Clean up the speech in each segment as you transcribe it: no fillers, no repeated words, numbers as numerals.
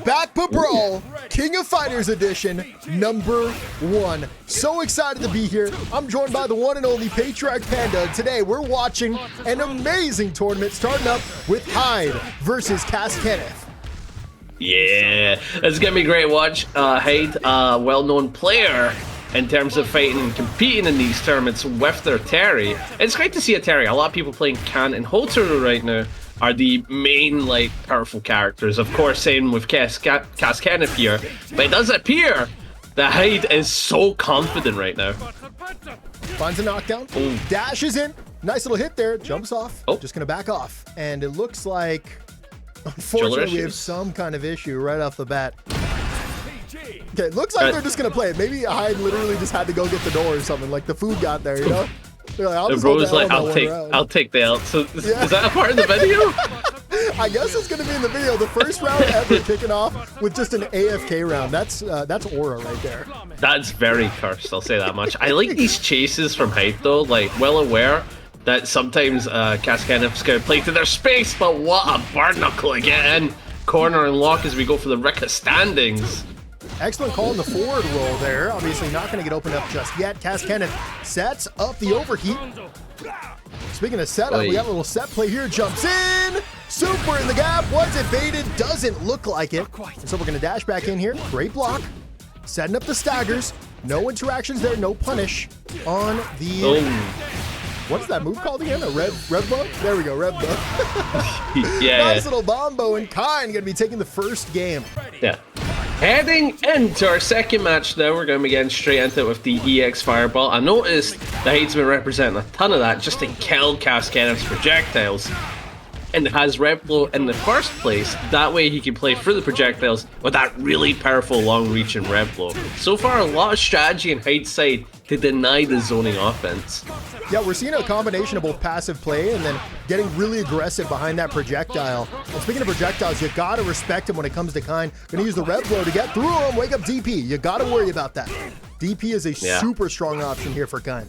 baccpaBrawl King of Fighters Edition #1. So excited to be here. I'm joined by the one and only Patriarch Panda. Today we're watching an amazing tournament starting up with Hyde versus CastKenneth. Yeah, it's gonna be a great watch. Hyde, a well-known player in terms of fighting and competing in these tournaments with their Terry. It's great to see a Terry. A lot of people playing Kane and Hotaru right now are the main, like, powerful characters. Of course, same with CastKenneth here. But it does appear that Hyde is so confident right now. Finds a knockdown, dashes in, nice little hit there, jumps off, just gonna back off. And it looks like, unfortunately, we have some kind of issue right off the bat. Okay, looks like they're just gonna play it. Maybe Hyde literally just had to go get the door or something, like the food got there, you know? Like, the bro was like, I'll take the L. So is that a part of the video? I guess it's gonna be in the video. The first round ever kicking off with just an AFK round. That's aura right there. That's very cursed, I'll say that much. I like these chases from Hyde though, like well aware that sometimes CastKenneth's gonna play to their space, but what a barn knuckle again. Corner and lock as we go for the Ricka standings. Excellent call in the forward roll there. Obviously not going to get opened up just yet. CastKenneth sets up the overheat. Speaking of setup, we got a little set play here. Jumps in. Super in the gap. Was it baited? Doesn't look like it. And so we're going to dash back in here. Great block. Setting up the staggers. No interactions there. No punish on the... What is that move called again? A red bow? There we go, red bow. Nice little bombo, and Kain going to be taking the first game. Yeah. Heading into our second match now, we're going to be getting straight into it with the EX Fireball. I noticed that Hyde's been representing a ton of that just to kill CastKenneth's projectiles. And it has Red Blow in the first place. That way he can play through the projectiles with that really powerful long-reaching Red Blow. So far, a lot of strategy in Hyde's side to deny the zoning offense. Yeah, we're seeing a combination of both passive play and then getting really aggressive behind that projectile. And speaking of projectiles, you gotta respect him when it comes to Kain. Gonna use the Red Blow to get through him, wake up DP. You gotta worry about that. DP is a super strong option here for Kain.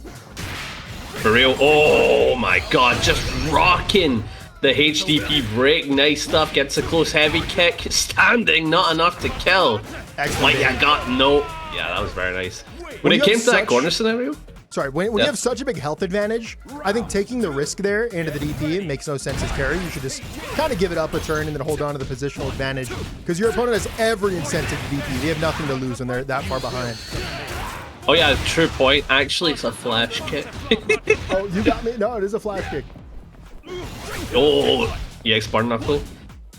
For real, oh my god, just rocking the HDP break. Nice stuff, gets a close heavy kick. Standing, not enough to kill. Excellent. Like, I got no... Yeah, that was very nice. When it came to that corner scenario... Sorry, when you have such a big health advantage, I think taking the risk there into the DP makes no sense as carry. You should just kind of give it up a turn and then hold on to the positional advantage, because your opponent has every incentive to DP. They have nothing to lose when they're that far behind. Oh yeah, true point. Actually, it's a flash kick. Oh, you got me? No, it is a flash kick. Oh, EX Burn Knuckle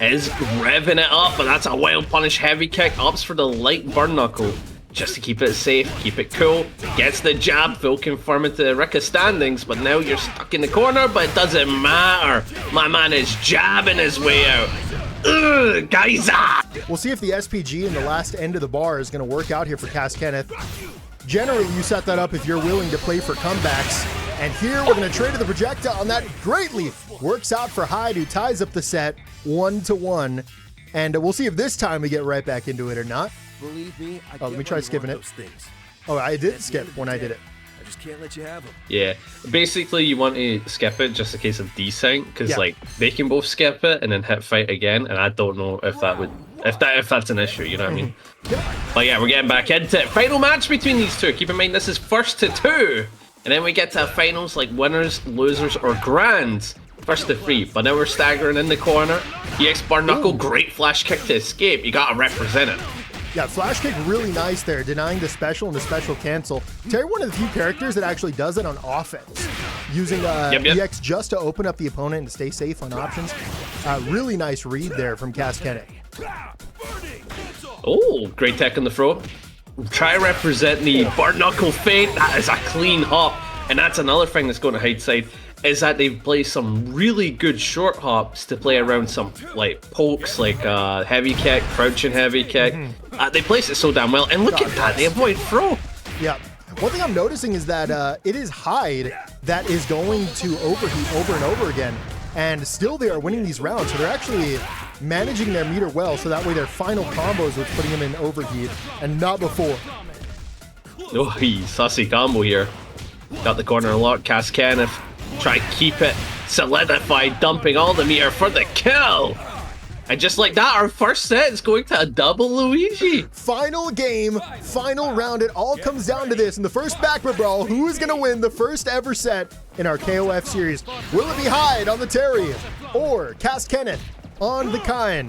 is revving it up, but that's a wild punish heavy kick. Opts for the light Burn Knuckle just to keep it safe, keep it cool. Gets the jab, full confirm into the Ricka standings, but now you're stuck in the corner, but it doesn't matter. My man is jabbing his way out. Ugh, guys! We'll see if the SPG in the last end of the bar is going to work out here for CastKenneth. Generally, you set that up if you're willing to play for comebacks. And here we're going to trade to the projectile, and that greatly works out for Hyde, who ties up the set 1-1. And we'll see if this time we get right back into it or not. Believe me, let me try skipping it. Oh, I did skip when I did it. I just can't let you have them. Yeah, basically you want to skip it just in case of desync, because like they can both skip it and then hit fight again, and I don't know if that would if that's an issue, you know what I mean? But yeah, we're getting back into it. Final match between these two. Keep in mind this is first to 2, and then we get to finals like winners, losers, or grands. First to 3, but now we're staggering in the corner. EX Burn Knuckle, great flash kick to escape. You gotta represent it. Yeah, flash kick really nice there, denying the special and the special cancel. Terry, one of the few characters that actually does it on offense, using EX just to open up the opponent and stay safe on options. Really nice read there from CastKenneth. Oh, great tech on the throw. Try represent the Burn Knuckle feint. That is a clean hop, and that's another thing that's going to Hyde's side, is that they play some really good short hops to play around some like pokes, like heavy kick, crouching heavy kick. They place it so damn well, and look at that, they avoid throw. Yeah. One thing I'm noticing is that it is Hyde that is going to overheat over and over again, and still they are winning these rounds, so they're actually managing their meter well, so that way their final combos was putting them in overheat, and not before. Oh, sussy combo here. Got the corner lock, CastKenneth. Try to keep it solidified, dumping all the meter for the kill. And just like that, our first set is going to a double Luigi. Final game, final round. It all comes down to this. In the first baccpaBrawl, who is going to win the first ever set in our KOF series? Will it be Hyde on the Terry or CastKenneth on the Kain?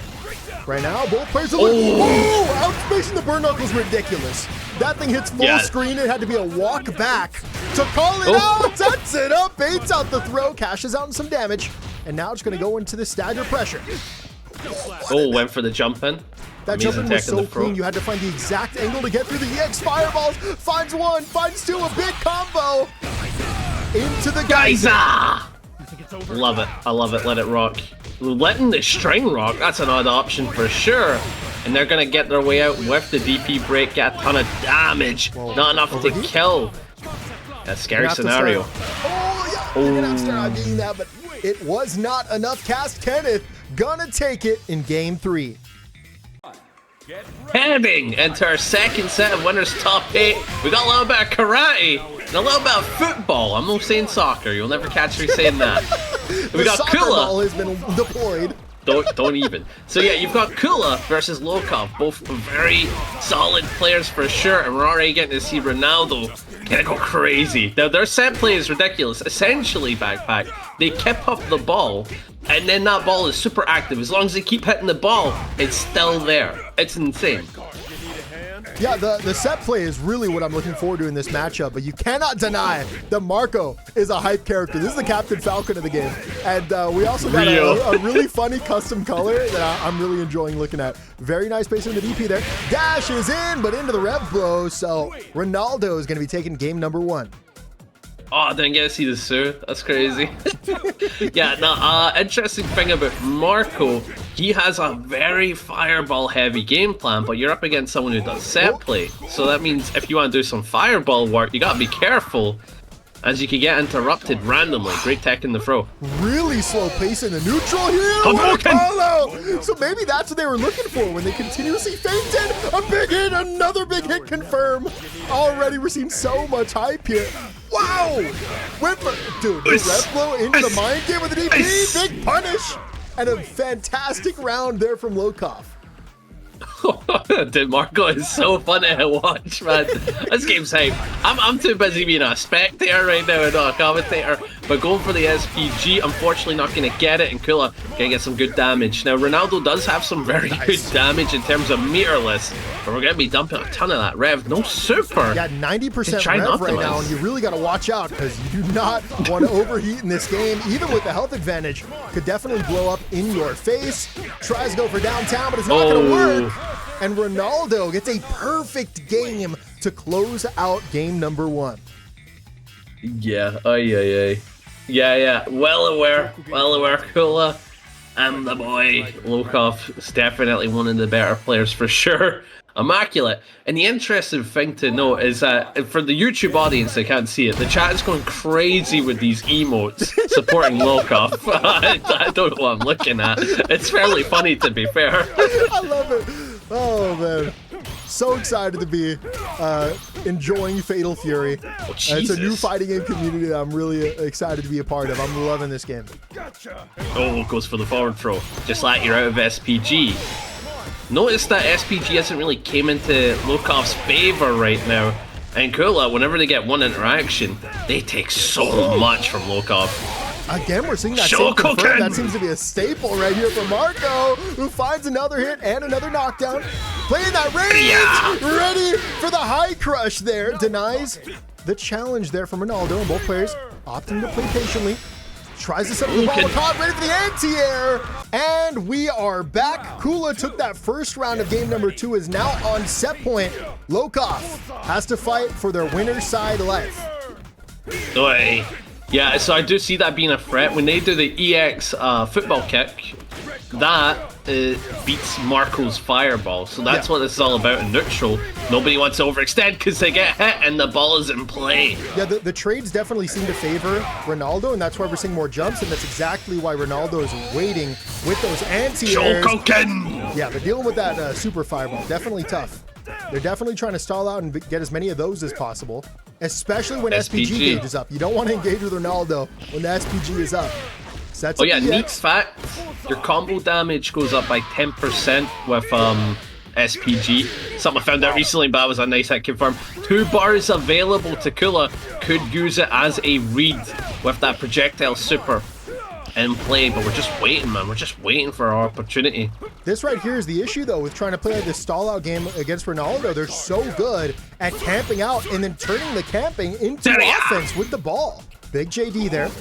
Right now, both players are looking. Oh, outspacing the burn knuckles ridiculous. That thing hits full screen. It had to be a walk back to call it out. Sets it up, baits out the throw, cashes out in some damage. And now it's going to go into the stagger pressure. Oh, went for the jump in. That jump in was so clean. You had to find the exact angle to get through the EX fireballs. Finds one, finds two, a big combo. Into the geyser. Love it. I love it. Let it rock. Letting the string rock, that's an odd option for sure. And they're going to get their way out with the DP break, get a ton of damage. Whoa. Not enough to kill. That scary scenario. Oh, yeah. You're going to have to start beating that, but it was not enough. CastKenneth gonna take it in game 3. Heading into our second set of winners top 8. We got a little bit of karate and a little bit of football. I'm not saying soccer. You'll never catch me saying that. We got Kula. Ball has been deployed. Don't even. So yeah, you've got Kula versus Lokof, both very solid players for sure, and we're already getting to see Ronaldo gonna go crazy. Now their set play is ridiculous. Essentially, baccpack, they keep up the ball, and then that ball is super active. As long as they keep hitting the ball, it's still there. It's insane. Yeah, the set play is really what I'm looking forward to in this matchup, but you cannot deny that Marco is a hype character. This is the Captain Falcon of the game. And we also got a really funny custom color that I'm really enjoying looking at. Very nice spacing in the DP there. Dash is in, but into the rev blow, so Ronaldo is going to be taking game number 1. Oh, I didn't get to see the Sue. That's crazy. Yeah, no, interesting thing about Marco, he has a very fireball heavy game plan, but you're up against someone who does set play. So that means if you want to do some fireball work, you gotta be careful, as you can get interrupted randomly. Great tech in the throw. Really slow pace in the neutral here. So maybe that's what they were looking for when they continuously fainted. A big hit, another big hit confirmed. Already we're seeing so much hype here. Wow! Went for, dude, the red blow into the mind game with the DP. Big punish. And a fantastic round there from Lokof. Dude, Marco is so fun to watch, man. This game's hype. I'm too busy being a spectator right now and not a commentator. But going for the SPG, unfortunately not going to get it, and Kula going to get some good damage. Now, Ronaldo does have some very good damage in terms of meterless, but we're going to be dumping a ton of that rev. No super. Yeah, 90% rev right now, and you really got to watch out because you do not want to overheat in this game. Even with the health advantage, could definitely blow up in your face. Tries to go for downtown, but it's not going to work. And Ronaldo gets a perfect game to close out game number 1. Yeah, yeah. Well aware, Kula. And the boy, Lokof, is definitely one of the better players for sure. Immaculate. And the interesting thing to note is that for the YouTube audience, they can't see it, the chat is going crazy with these emotes supporting Lokof. I don't know what I'm looking at. It's fairly funny, to be fair. I love it. Oh, man. So excited to be enjoying Fatal Fury. It's a new fighting game community that I'm really excited to be a part of. I'm loving this game. Oh, goes for the forward throw. Just like you're out of SPG. Notice that SPG hasn't really came into Lokof's favor right now. And Kula, whenever they get one interaction, they take so much from Lokof. Again, we're seeing that same confirm. That seems to be a staple right here for Marco, who finds another hit and another knockdown. Playing that range, ready for the high crush there. Denies the challenge there from Ronaldo, and both players opting to play patiently. Tries to set up the ball, caught ready for the anti-air, and we are back. Kula took that first round of game number 2, is now on set point. Lokof has to fight for their winner's side life. Oi. Yeah, so I do see that being a threat. When they do the EX football kick, that beats Marco's fireball. So that's what this is all about in neutral. Nobody wants to overextend because they get hit and the ball is in play. Yeah, the trades definitely seem to favor Ronaldo, and that's why we're seeing more jumps, and that's exactly why Ronaldo is waiting with those anti-airs. Yeah, but dealing with that super fireball, definitely tough. They're definitely trying to stall out and get as many of those as possible, especially when SPG gauge is up. You don't want to engage with Ronaldo when the SPG is up. Sets Oh up yeah, the neat fact, your combo damage goes up by 10% with SPG. Something I found out recently, but that was a nice hit confirm. 2 bars available to Kula. Could use it as a read with that projectile super in play, but we're just waiting, man. We're just waiting for our opportunity. This right here is the issue, though, with trying to play this stall-out game against Ronaldo. They're so good at camping out and then turning the camping into offense with the ball. Big JD there.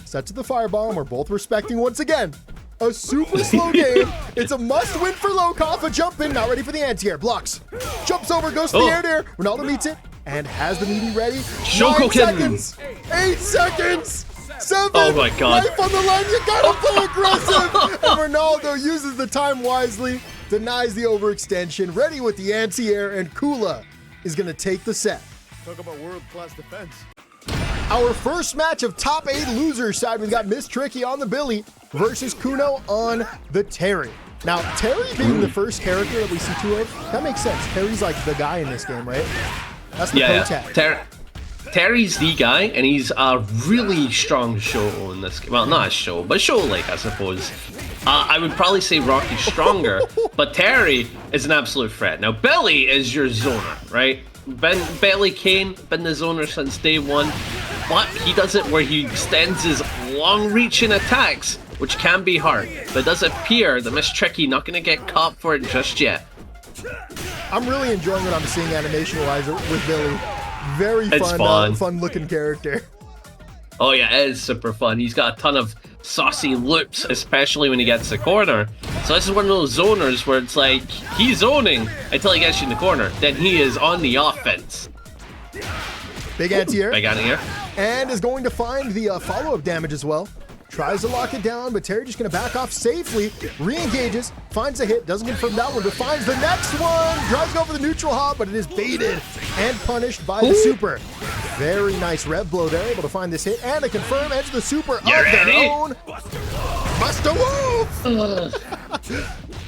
Set to the fireball, and we're both respecting once again. A super slow game. It's a must-win for Lokof. A jump in, not ready for the anti-air. Blocks. Jumps over, goes to the air. Ronaldo meets it and has the meaty ready. 9 seconds. 8 seconds. 7. Oh my god. Life on the line. You gotta play aggressive. And Ronaldo uses the time wisely, denies the overextension, ready with the anti-air, and Kula is gonna take the set. Talk about world-class defense. Our first match of top 8 losers side, we've got MsTricky on the Billy versus Kuno on the Terry. Now, Terry being the first character that we see 2 of, that makes sense. Terry's like the guy in this game, right? That's the yeah. Terry's the guy, and he's a really strong show in this game. Well, not a show, but show-like, I suppose. I would probably say Rocky's stronger, but Terry is an absolute threat. Now, Belly is your zoner, right? Belly Kane, been the zoner since day 1, but he does it where he extends his long-reaching attacks, which can be hard. But it does appear that MsTricky not going to get caught for it just yet. I'm really enjoying what I'm seeing animation-wise with Billy. Very fun-looking character. Oh yeah, it is super fun. He's got a ton of saucy loops, especially when he gets the corner. So this is one of those zoners where it's like, he's zoning until he gets you in the corner. Then he is on the offense. Big anti-air. Big anti-air. And is going to find the follow-up damage as well. Tries to lock it down, but Terry just going to back off safely. Re-engages, finds a hit, doesn't confirm that one, but finds the next one. Tries to go for the neutral hop, but it is baited and punished by the super. Very nice rev blow there, able to find this hit and a confirm edge the super of their own. Buster Wolf!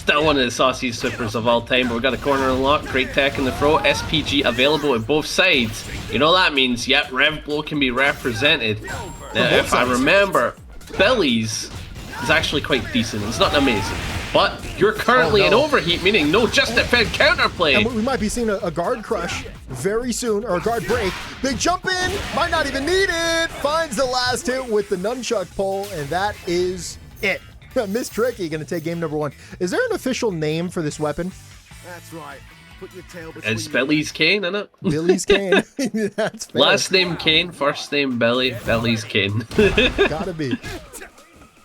Still one of the saucy supers of all time, but we've got a corner unlocked. Great tech in the throw. SPG available at both sides. You know what that means? Yep, rev blow can be represented. Now, if I remember, Belly's is actually quite decent. It's not amazing. But you're currently in overheat, meaning no justified counterplay. And we might be seeing a guard crush very soon, or a guard break. Big jump in, might not even need it. Finds the last hit with the nunchuck pole, and that is it. MsTricky gonna take game number 1. Is there an official name for this weapon? That's right. Put your tail between It's Belly's Kane, isn't it? Billy's Kane. That's fair. Last name Kane, first name Belly, Belly's Kane. Gotta be.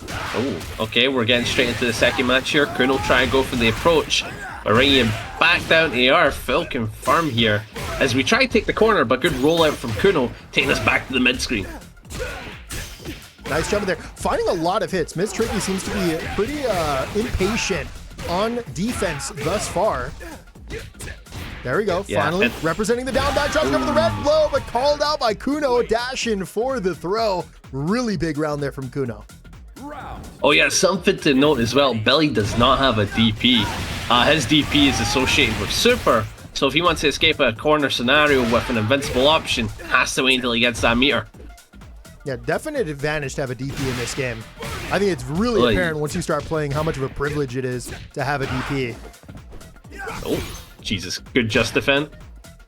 Oh, okay, we're getting straight into the second match here. Kuno try and go for the approach, but bringing him back down to the earth. Full confirm here as we try to take the corner, but good rollout from Kuno, taking us back to the mid screen. Nice jump in there. Finding a lot of hits. MsTricky seems to be pretty impatient on defense thus far. There we go. Yeah, finally representing the down back drop cover the red blow, but called out by Kuno. Dash in for the throw. Really big round there from Kuno. Oh yeah, something to note as well. Belly does not have a DP. His DP is associated with super, so if he wants to escape a corner scenario with an invincible option, has to wait until he gets that meter. Yeah, definite advantage to have a DP in this game. I think it's really apparent once you start playing how much of a privilege it is to have a DP. Oh, Jesus. Good just defend.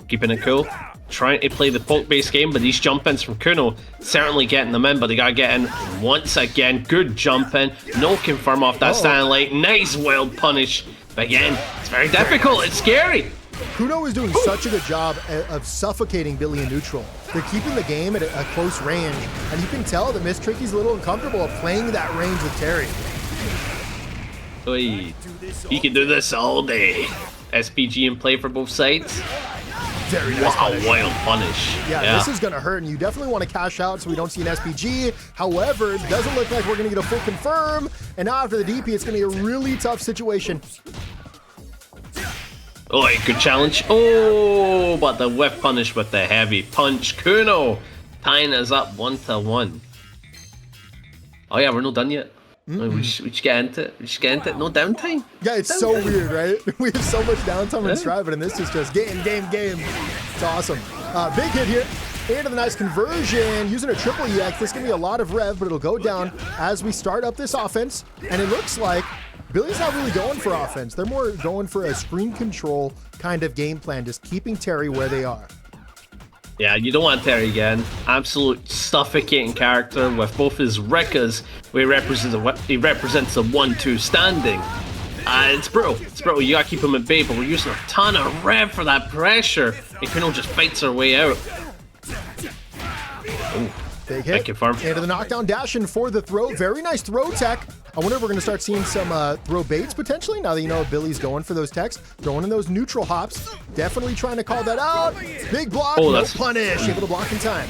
Keeping it cool. Trying to play the poke-based game, but these jump-ins from Kuno certainly getting them in, but they gotta get in once again. Good jump-in. No confirm off that standing light. Nice wild punish. But again, it's very difficult. It's scary. Kuno is doing such a good job of suffocating Billy in neutral. They're keeping the game at a close range, and you can tell that MsTricky's a little uncomfortable of playing that range with Terry. Oy. He can do this all day. SPG in play for both sides. Very nice punish. Wild punish. Yeah, this is going to hurt, and you definitely want to cash out so we don't see an SPG. However, it doesn't look like we're going to get a full confirm, and now after the DP, it's going to be a really tough situation. Oh, good challenge. Oh, but the whiff punish with the heavy punch. Kuno tying us up 1-1. Oh yeah, we're not done yet. We should get into it. We should get into it. No downtime. Yeah, it's so weird, right? We have so much downtime in Strive, and this is just game. It's awesome. Big hit here. into the nice conversion, using a triple EX. This is going to be a lot of rev, but it'll go down as we start up this offense. And it looks like Billy's not really going for offense. They're more going for a screen control kind of game plan, just keeping Terry where they are. Yeah, you don't want Terry again. Absolute suffocating character with both his Rickas, where he represents a 1-2 standing. It's brutal. It's brutal. You gotta keep him at bay, but we're using a ton of rev for that pressure. And Kuno just fights her way out. Ooh, big hit. Confirm. Into the knockdown dash in for the throw. Very nice throw tech. I wonder if we're going to start seeing some throw baits potentially, now that you know Billy's going for those techs. Throwing in those neutral hops. Definitely trying to call that out. Big block, no punish. Able to block in time.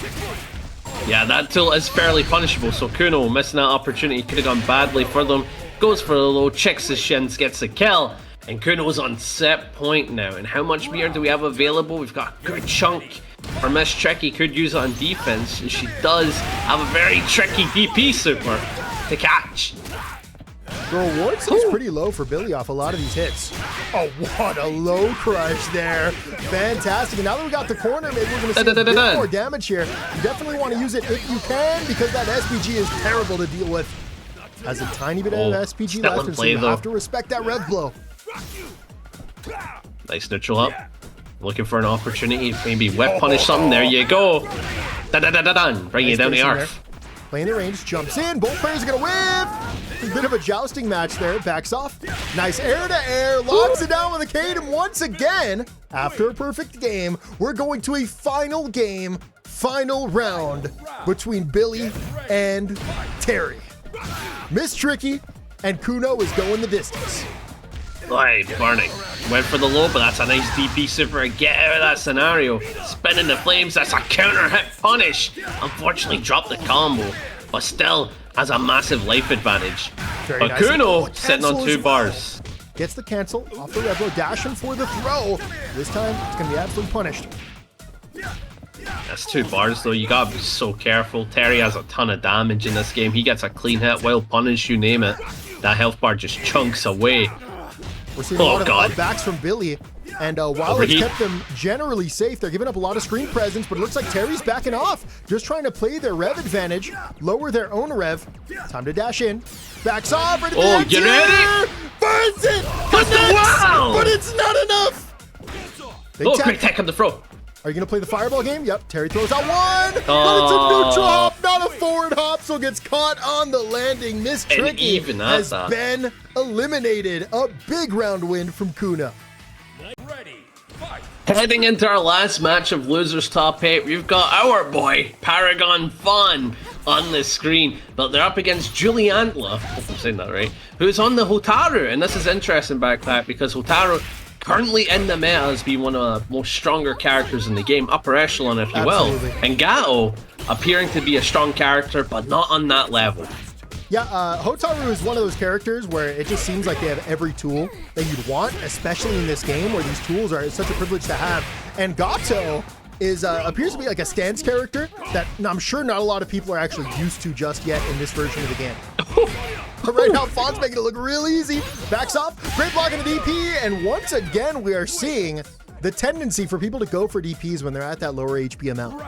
Yeah, that tool is fairly punishable, so Kuno missing that opportunity. Could have gone badly for them. Goes for the low, checks the shins, gets the kill. And Kuno's on set point now. And how much meter do we have available? We've got a good chunk. Our MsTricky could use it on defense. And she does have a very tricky DP super to catch. The reward seems pretty low for Billy off a lot of these hits. Oh, what a low crush there. Fantastic. And now that we got the corner, maybe we're going to see a bit more damage here. You definitely want to use it if you can, because that SPG is terrible to deal with. Has a tiny bit of SPG left, and so you have to respect that rev blow. Nice neutral up. Looking for an opportunity, maybe whip punish something. There you go. Bring it down the earth. Playing the range, jumps in. Both players are going to whip. A bit of a jousting match there. Backs off. Nice air to air. Locks it down with a Kane. And once again, after a perfect game, we're going to a final game, final round between Billy and Terry. MsTricky and Kuno is going the distance. Right, burning. Went for the low, but that's a nice DP super. Get out of that scenario. Spinning the flames, that's a counter hit punish. Unfortunately, dropped the combo, but still has a massive life advantage. But nice. Kuno sitting on 2 bars. Gets the cancel off the Rebel, dashing for the throw. This time, it's going to be absolutely punished. That's 2 bars though, you gotta be so careful. Terry has a ton of damage in this game. He gets a clean hit, wild punish, you name it. That health bar just chunks away. We're seeing a lot of backs from Billy, and while it's kept them generally safe, they're giving up a lot of screen presence, but it looks like Terry's backing off, just trying to play their rev advantage, lower their own rev. Time to dash in. Backs off, ready to get ready! Burns it! Wow! But it's not enough! Quick tech on the throw. Are you going to play the fireball game? Yep, Terry throws out one, but it's a neutral hop, not a forward hop, so gets caught on the landing. MsTricky has been eliminated. A big round win from Kuno. Heading into our last match of Losers Top 8, we've got our boy, Paragon Phon, on the screen, but they're up against JULIANTLA, I hope I'm saying that right, who's on the Hotaru, and this is interesting, baccpack, because Hotaru currently in the meta as being one of the most stronger characters in the game, upper echelon if you will, and Gato appearing to be a strong character but not on that level. Yeah, Hotaru is one of those characters where it just seems like they have every tool that you'd want, especially in this game where these tools are such a privilege to have. And Gato is appears to be like a stance character that I'm sure not a lot of people are actually used to just yet in this version of the game. But right now, Phon's making it look real easy. Backs off, great block in the DP, and once again, we are seeing the tendency for people to go for DPs when they're at that lower HP amount.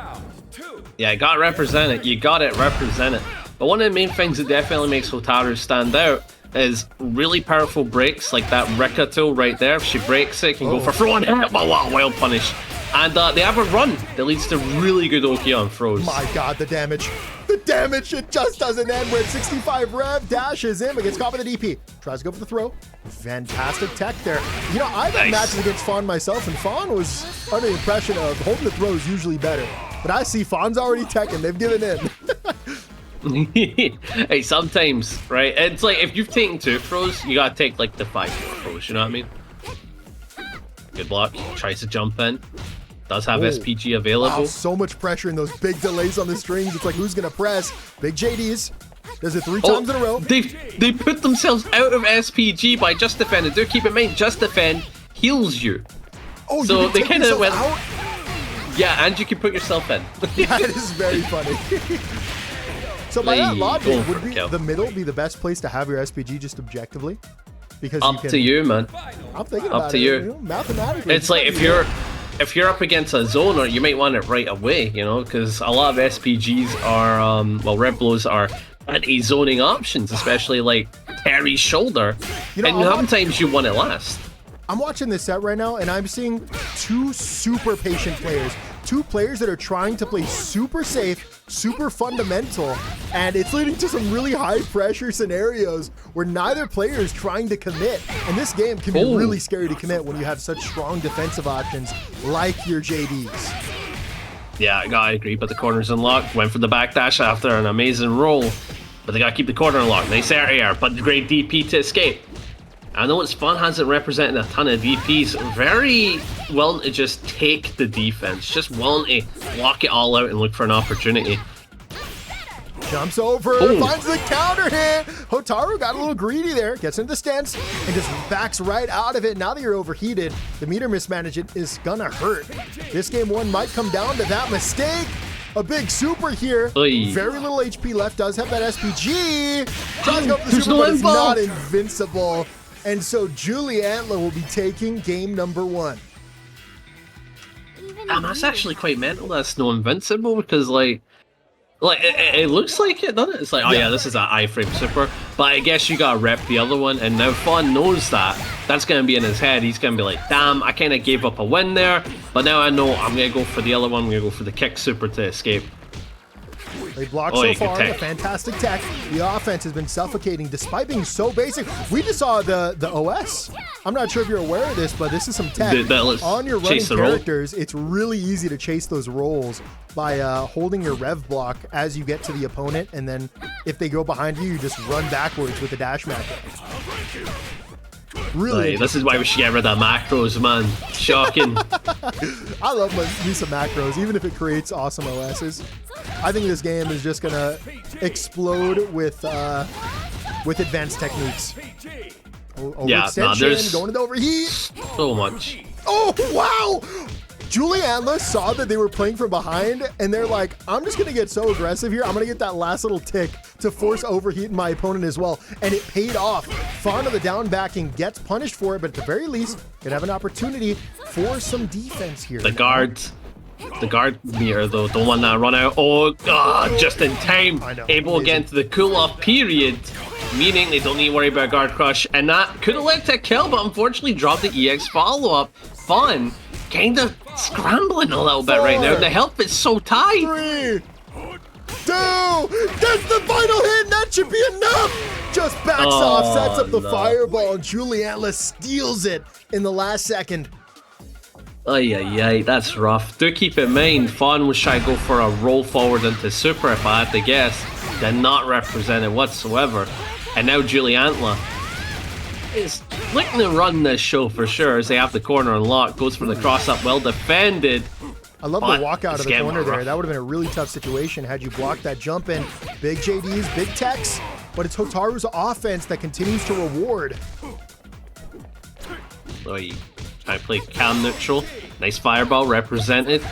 Yeah, got to represent it. You got it, represent it. But one of the main things that definitely makes Hotaru stand out is really powerful breaks, like that Rika tool right there. If she breaks it, can go for throw and hit. Wow, wild punish. And they have a run that leads to really good OK on throws. My God, the damage. The damage, it just doesn't end. We're at 65 rev, dashes in, but gets caught by the DP. Tries to go for the throw. Fantastic tech there. You know, I've had matches against Phon myself, and Phon was under the impression of holding the throw is usually better. But I see Phon's already teching. They've given in. Hey, sometimes, right? It's like if you've taken 2 throws, you gotta take like the 5 throws, you know what I mean? Good block. Tries to jump in. Does have SPG available. Wow, so much pressure in those big delays on the strings. It's like, who's gonna press? Big JDs. Does it 3 times in a row. They put themselves out of SPG by just defending. Do keep in mind, just defend heals you. Oh, so you they kind of went out? Yeah, and you can put yourself in. That is very funny. So by that logic, would the middle be the best place to have your SPG just objectively? Because up to you, man. I'm thinking about it. You know, mathematically. It's like if you're if you're up against a zoner, you might want it right away, you know, because a lot of SPGs are, well, Red Blows are anti-zoning options, especially like Terry's shoulder, you know, and sometimes you want it last. I'm watching this set right now, and I'm seeing two super patient players. Two players that are trying to play super safe, super fundamental, and it's leading to some really high-pressure scenarios where neither player is trying to commit. And this game can be really scary to commit when you have such strong defensive options like your JDs. Yeah, I agree, but the corner's unlocked. Went for the backdash after an amazing roll, but they gotta keep the corner unlocked. Nice air, but great DP to escape. I know it's Phon hasn't represented a ton of DPs. Very willing to just take the defense, just willing to lock it all out and look for an opportunity. Jumps over, finds the counter hit. Hotaru got a little greedy there, gets into the stance, and just backs right out of it. Now that you're overheated, the meter mismanagement is gonna hurt. This game one might come down to that mistake. A big super here. Oy. Very little HP left, does have that SPG. Tries to go for the super, but it's not invincible. And so JULIANTLA will be taking game number 1. That's actually quite mental. That's no invincible because like it looks like it, doesn't it? It's like, oh yeah, this is an iframe super, but I guess you gotta rep the other one, and now Phon knows that. That's gonna be in his head. He's gonna be like, damn, I kind of gave up a win there, but now I know I'm gonna go for the other one. I'm gonna go for the kick super to escape. They blocked so far, a fantastic tech. The offense has been suffocating despite being so basic. We just saw the OS. I'm not sure if you're aware of this, but this is some tech. On your running characters, it's really easy to chase those rolls by holding your rev block as you get to the opponent, and then if they go behind you, you just run backwards with the dash macro. Really? This is why we should get rid of macros, man. Shocking. I love my use of macros, even if it creates awesome OSs. I think this game is just gonna explode with advanced techniques. There's going to the overheat. So much. Oh wow! JULIANTLA saw that they were playing from behind, and they're like, I'm just gonna get so aggressive here. I'm gonna get that last little tick to force overheat my opponent as well. And it paid off. Phon of the down backing gets punished for it, but at the very least, could have an opportunity for some defense here. The guard meter though, don't want that run out. Oh god, just in time. Able again to the Kula period, meaning they don't need to worry about guard crush. And that could have led to a kill, but unfortunately dropped the EX follow-up. Phon kind of scrambling a little bit right now. The health is so tight. 3, 2, that's the final hit, and that should be enough. Just backs off, sets up the fireball, and JULIANTLA steals it in the last second. Ay, that's rough. Do keep in mind, Phon was trying to go for a roll forward into super, if I had to guess. Did not represent it whatsoever. And now JULIANTLA is looking to run this show for sure, as they have the corner unlocked. Goes for the cross up, well defended. I love the walkout of the corner there. That would have been a really tough situation had you blocked that jump in. Big JDs, big techs, but it's Hotaru's offense that continues to reward. Trying to play cam neutral. Nice fireball represented.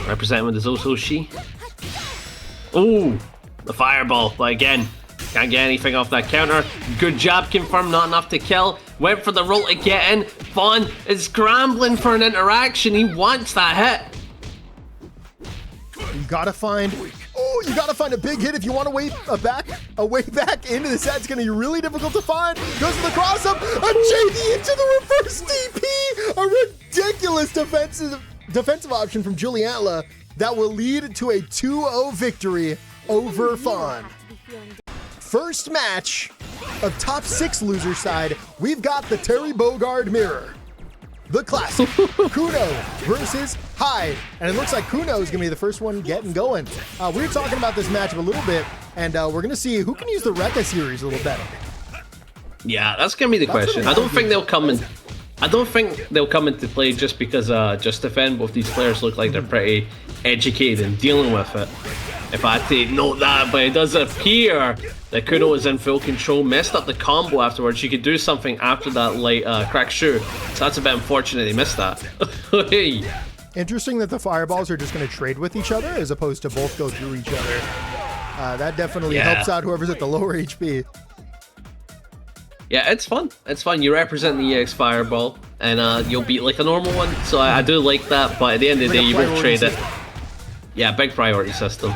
Represented with his Ososhi. Oh, the fireball, but again, can't get anything off that counter. Good job, confirmed, not enough to kill. Went for the roll to get in. Phon is scrambling for an interaction. He wants that hit. You gotta find a big hit if you want to a way back into the set. It's gonna be really difficult to find. Goes for the cross up, a JD into the reverse DP. A ridiculous defensive option from JULIANTLA that will lead to a 2-0 victory over Phon. First match of top 6 loser side, we've got the Terry Bogard mirror. The classic, Kuno versus Hyde. And it looks like Kuno is going to be the first one getting going. We were talking about this matchup a little bit, and we're going to see who can use the Rekka series a little better. Yeah, that's going to be the question. I don't think they'll come into play just because Just Defend. Both these players look like they're pretty educated in dealing with it. If I had to note that, but it does appear that Kuno is in full control, messed up the combo afterwards. You could do something after that late crack shoe, so that's a bit unfortunate they missed that. Interesting that the fireballs are just going to trade with each other as opposed to both go through each other. That definitely helps out whoever's at the lower HP. Yeah, it's fun. It's fun. You represent the EX Fireball, and you'll beat like a normal one. So I do like that. But at the end of the day, you both trade it. Yeah, big priority system.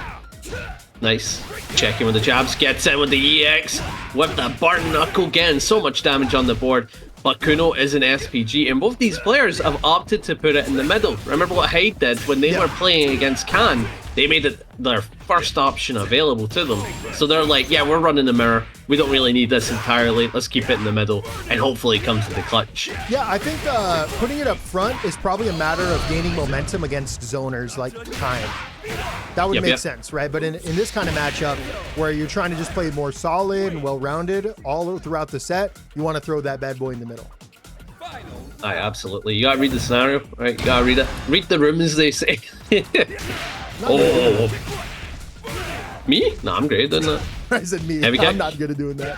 Nice. Checking with the jabs. Gets in with the EX. With the Barton Knuckle. Getting so much damage on the board. But Kuno is an SPG, and both these players have opted to put it in the middle. Remember what Hyde did when they were playing against Kain? They made it their first option available to them. So they're like, yeah, we're running the mirror. We don't really need this entirely. Let's keep it in the middle, and hopefully it comes to the clutch. Yeah, I think putting it up front is probably a matter of gaining momentum against zoners like Kain. That would make sense, right? But in this kind of matchup where you're trying to just play more solid and well-rounded all throughout the set, you want to throw that bad boy in the middle. Aye, absolutely. You gotta read the scenario, right? You gotta read it. Read the room, as they say. Oh. Me? No, I'm great doing that. I said me. I'm not good at doing that.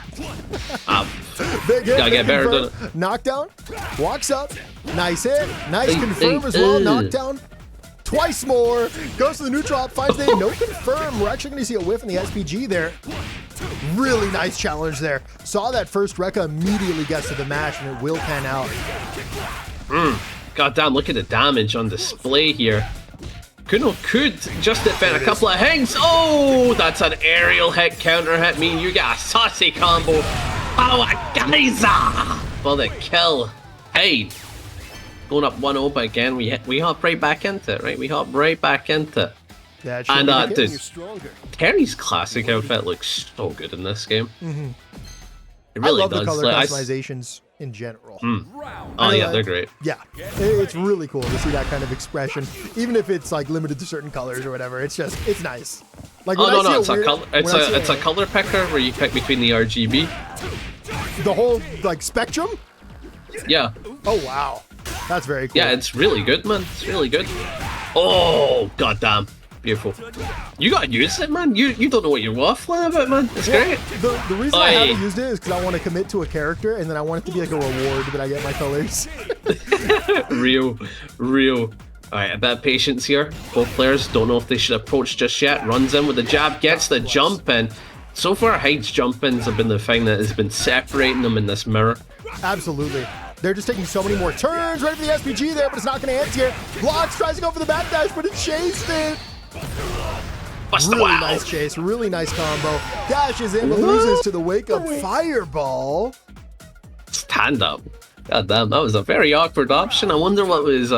Gotta get better doing it. Knockdown. Walks up. Nice hit. Nice confirm as well. Knockdown. Twice more. Goes to the neutral op. Finds the no confirm. We're actually going to see a whiff in the SPG there. Really nice challenge there. Saw that first Rekka, immediately gets to the mash, and it will pan out. God damn, look at the damage on display here. Kuno could just defend a couple of hangs. Oh, that's an aerial hit, counter hit. Me and you get a saucy combo. Oh, Gaza for the kill. Hyde going up 1-0, but again, we hop right back into it, right? We hop right back into it. Yeah, and dude, Terry's classic outfit looks so good in this game. It really I love does. the color customizations in general. Oh yeah, they're great. Yeah, it's really cool to see that kind of expression, even if it's like limited to certain colors or whatever. It's nice. Like, oh no, it's a color picker where you pick between the RGB. The whole like spectrum. Yeah. Oh wow, that's very cool. Yeah, it's really good, man. It's really good. Oh goddamn. Beautiful. You gotta use it, man. You don't know what you're waffling about, man. It's great. The reason I haven't used it is because I want to commit to a character, and then I want it to be like a reward that I get my colors. real. Alright, a bit of patience here. Both players don't know if they should approach just yet. Runs in with the jab, gets the jump in. So far, Hyde's jump-ins have been the thing that has been separating them in this mirror. Absolutely. They're just taking so many more turns. Ready for the SPG there, but it's not going to answer. Blocks, tries to go for the back dash, but it chased it. Really nice chase, really nice combo. Dashes in, but loses to the wake-up fireball. Stand up. God damn, that was a very awkward option. I wonder what was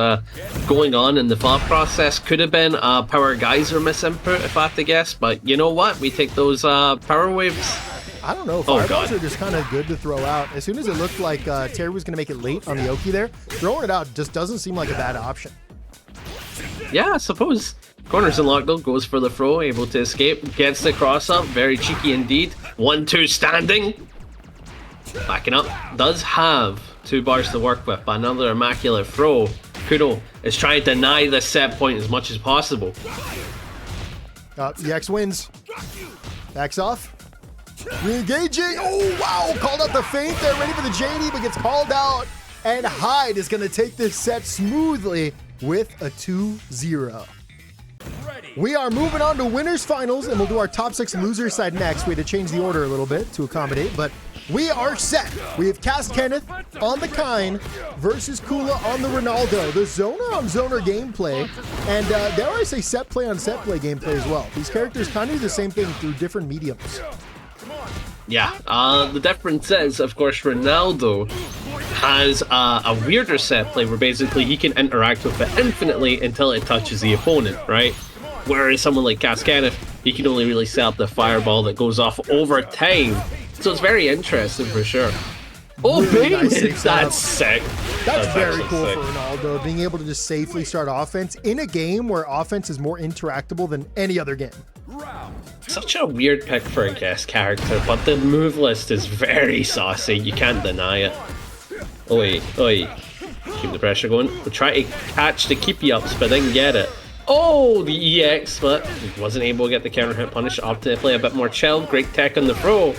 going on in the thought process. Could have been a power geyser misinput, if I had to guess. But you know what? We take those power waves. I don't know. Fireballs are just kind of good to throw out. As soon as it looked like Terry was going to make it late on the Oki there, throwing it out just doesn't seem like a bad option. Yeah, I suppose. Corners unlocked though, goes for the throw, able to escape, gets the cross up, very cheeky indeed. 1-2 standing. Backing up, does have 2 bars to work with, but another immaculate throw. Kuno is trying to deny the set point as much as possible. EX wins. Backs off. Re-engaging. Oh, wow. Called out the feint there, ready for the JD, but gets called out. And Hyde is going to take this set smoothly with a 2-0. We are moving on to winners finals, and we'll do our top 6 losers side next. We had to change the order a little bit to accommodate, but we are set. We have CastKenneth on the Kain versus Kula on the Ronaldo. The zoner on zoner gameplay, and dare I say set play on set play gameplay as well. These characters kind of do the same thing through different mediums. Yeah, the difference is, of course, Ronaldo has a weirder set play where basically he can interact with it infinitely until it touches the opponent, right? Whereas someone like CastKenneth, he can only really set up the fireball that goes off over time. So it's very interesting for sure. Oh, really nice, that's sick. That's very cool for Ronaldo, being able to just safely start offense in a game where offense is more interactable than any other game. Such a weird pick for a guest character, but the move list is very saucy. You can't deny it. Oi. Keep the pressure going. We'll try to catch the keepy ups, but didn't get it. Oh, the EX, but he wasn't able to get the counter hit punish. Opted to play a bit more chilled. Great tech on the throw.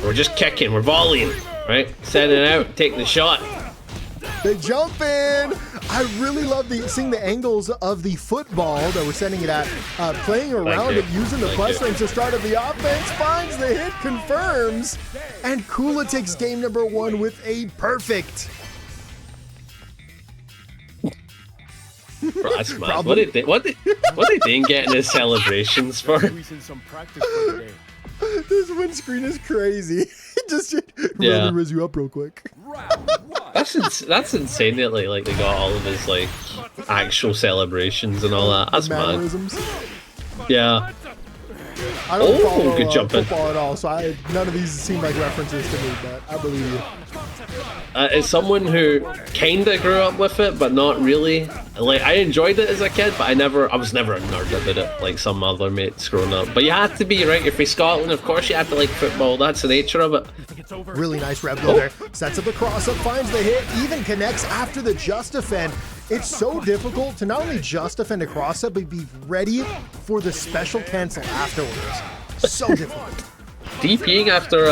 We're just kicking. We're volleying, right? Sending it out. Taking the shot. They jump in. I really love seeing the angles of the football that we're sending it at, playing around it, using the plus frames to start up the offense, finds the hit, confirms, and Kula takes game number 1 with a perfect. Bro, that's mad. What they didn't get in his celebrations for? This windscreen is crazy. Just really riz you up real quick. That's insane that like they got all of his like actual celebrations and all that. That's mad. Yeah. I don't follow good jumping. football at all, so none of these seem like references to me, but I believe you. As someone who kinda grew up with it, but not really. Like, I enjoyed it as a kid, but I was never a nerd about it, like some other mates growing up. But you had to be, right? You're from Scotland, of course you had to like football. That's the nature of it. Really nice rev go there. Sets up the cross-up, finds the hit, even connects after the just defend. It's so difficult to not only just defend a cross-up, but be ready for the special cancel afterwards. So difficult. DPing after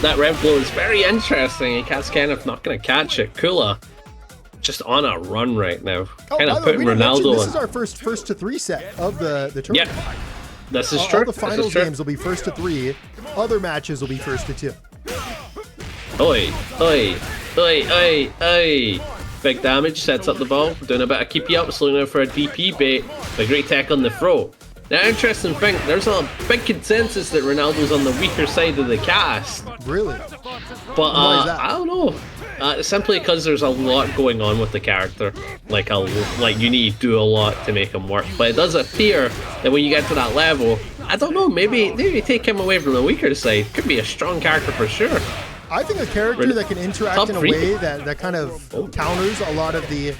that rev blow is very interesting, and CastKenneth not going to catch it. Kula just on a run right now. Kind of putting Ronaldo This is our first to 3 set of the tournament. Yeah, this is true. All the finals games will be first to 3. Other matches will be first to 2. Oi, oi, oi, oi, oi. Big damage, sets up the ball, doing a bit of keepy up, slowing down for a DP bait. A great tech on the throw. Now, interesting thing, there's a big consensus that Ronaldo's on the weaker side of the cast. Really? But I don't know. Simply because there's a lot going on with the character. Like you need to do a lot to make him work. But it does appear that when you get to that level, I don't know, maybe take him away from the weaker side. Could be a strong character for sure. I think a character that can interact in a way that kind of counters a lot of the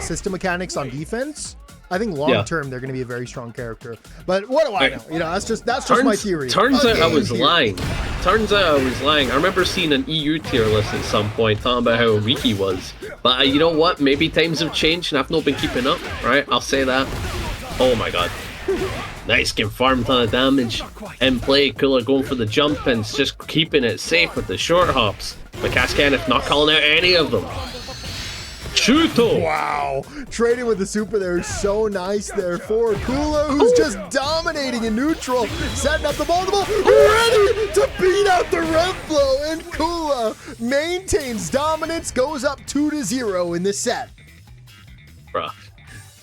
system mechanics on defense. I think long term they're going to be a very strong character. But what do I know? You know, that's just my theory. Turns out I was lying. I remember seeing an EU tier list at some point talking about how weak he was. But you know what? Maybe times have changed and I've not been keeping up. Right? I'll say that. Oh my god. Nice, confirmed ton of damage. In play, Kula going for the jump and just keeping it safe with the short hops. But CastKenneth not calling out any of them. Chuto! Wow, trading with the super there is so nice there for Kula, who's just dominating in neutral, setting up the ball, ready to beat out the rev flow, and Kula maintains dominance, goes up 2-0 in this set. Bruh.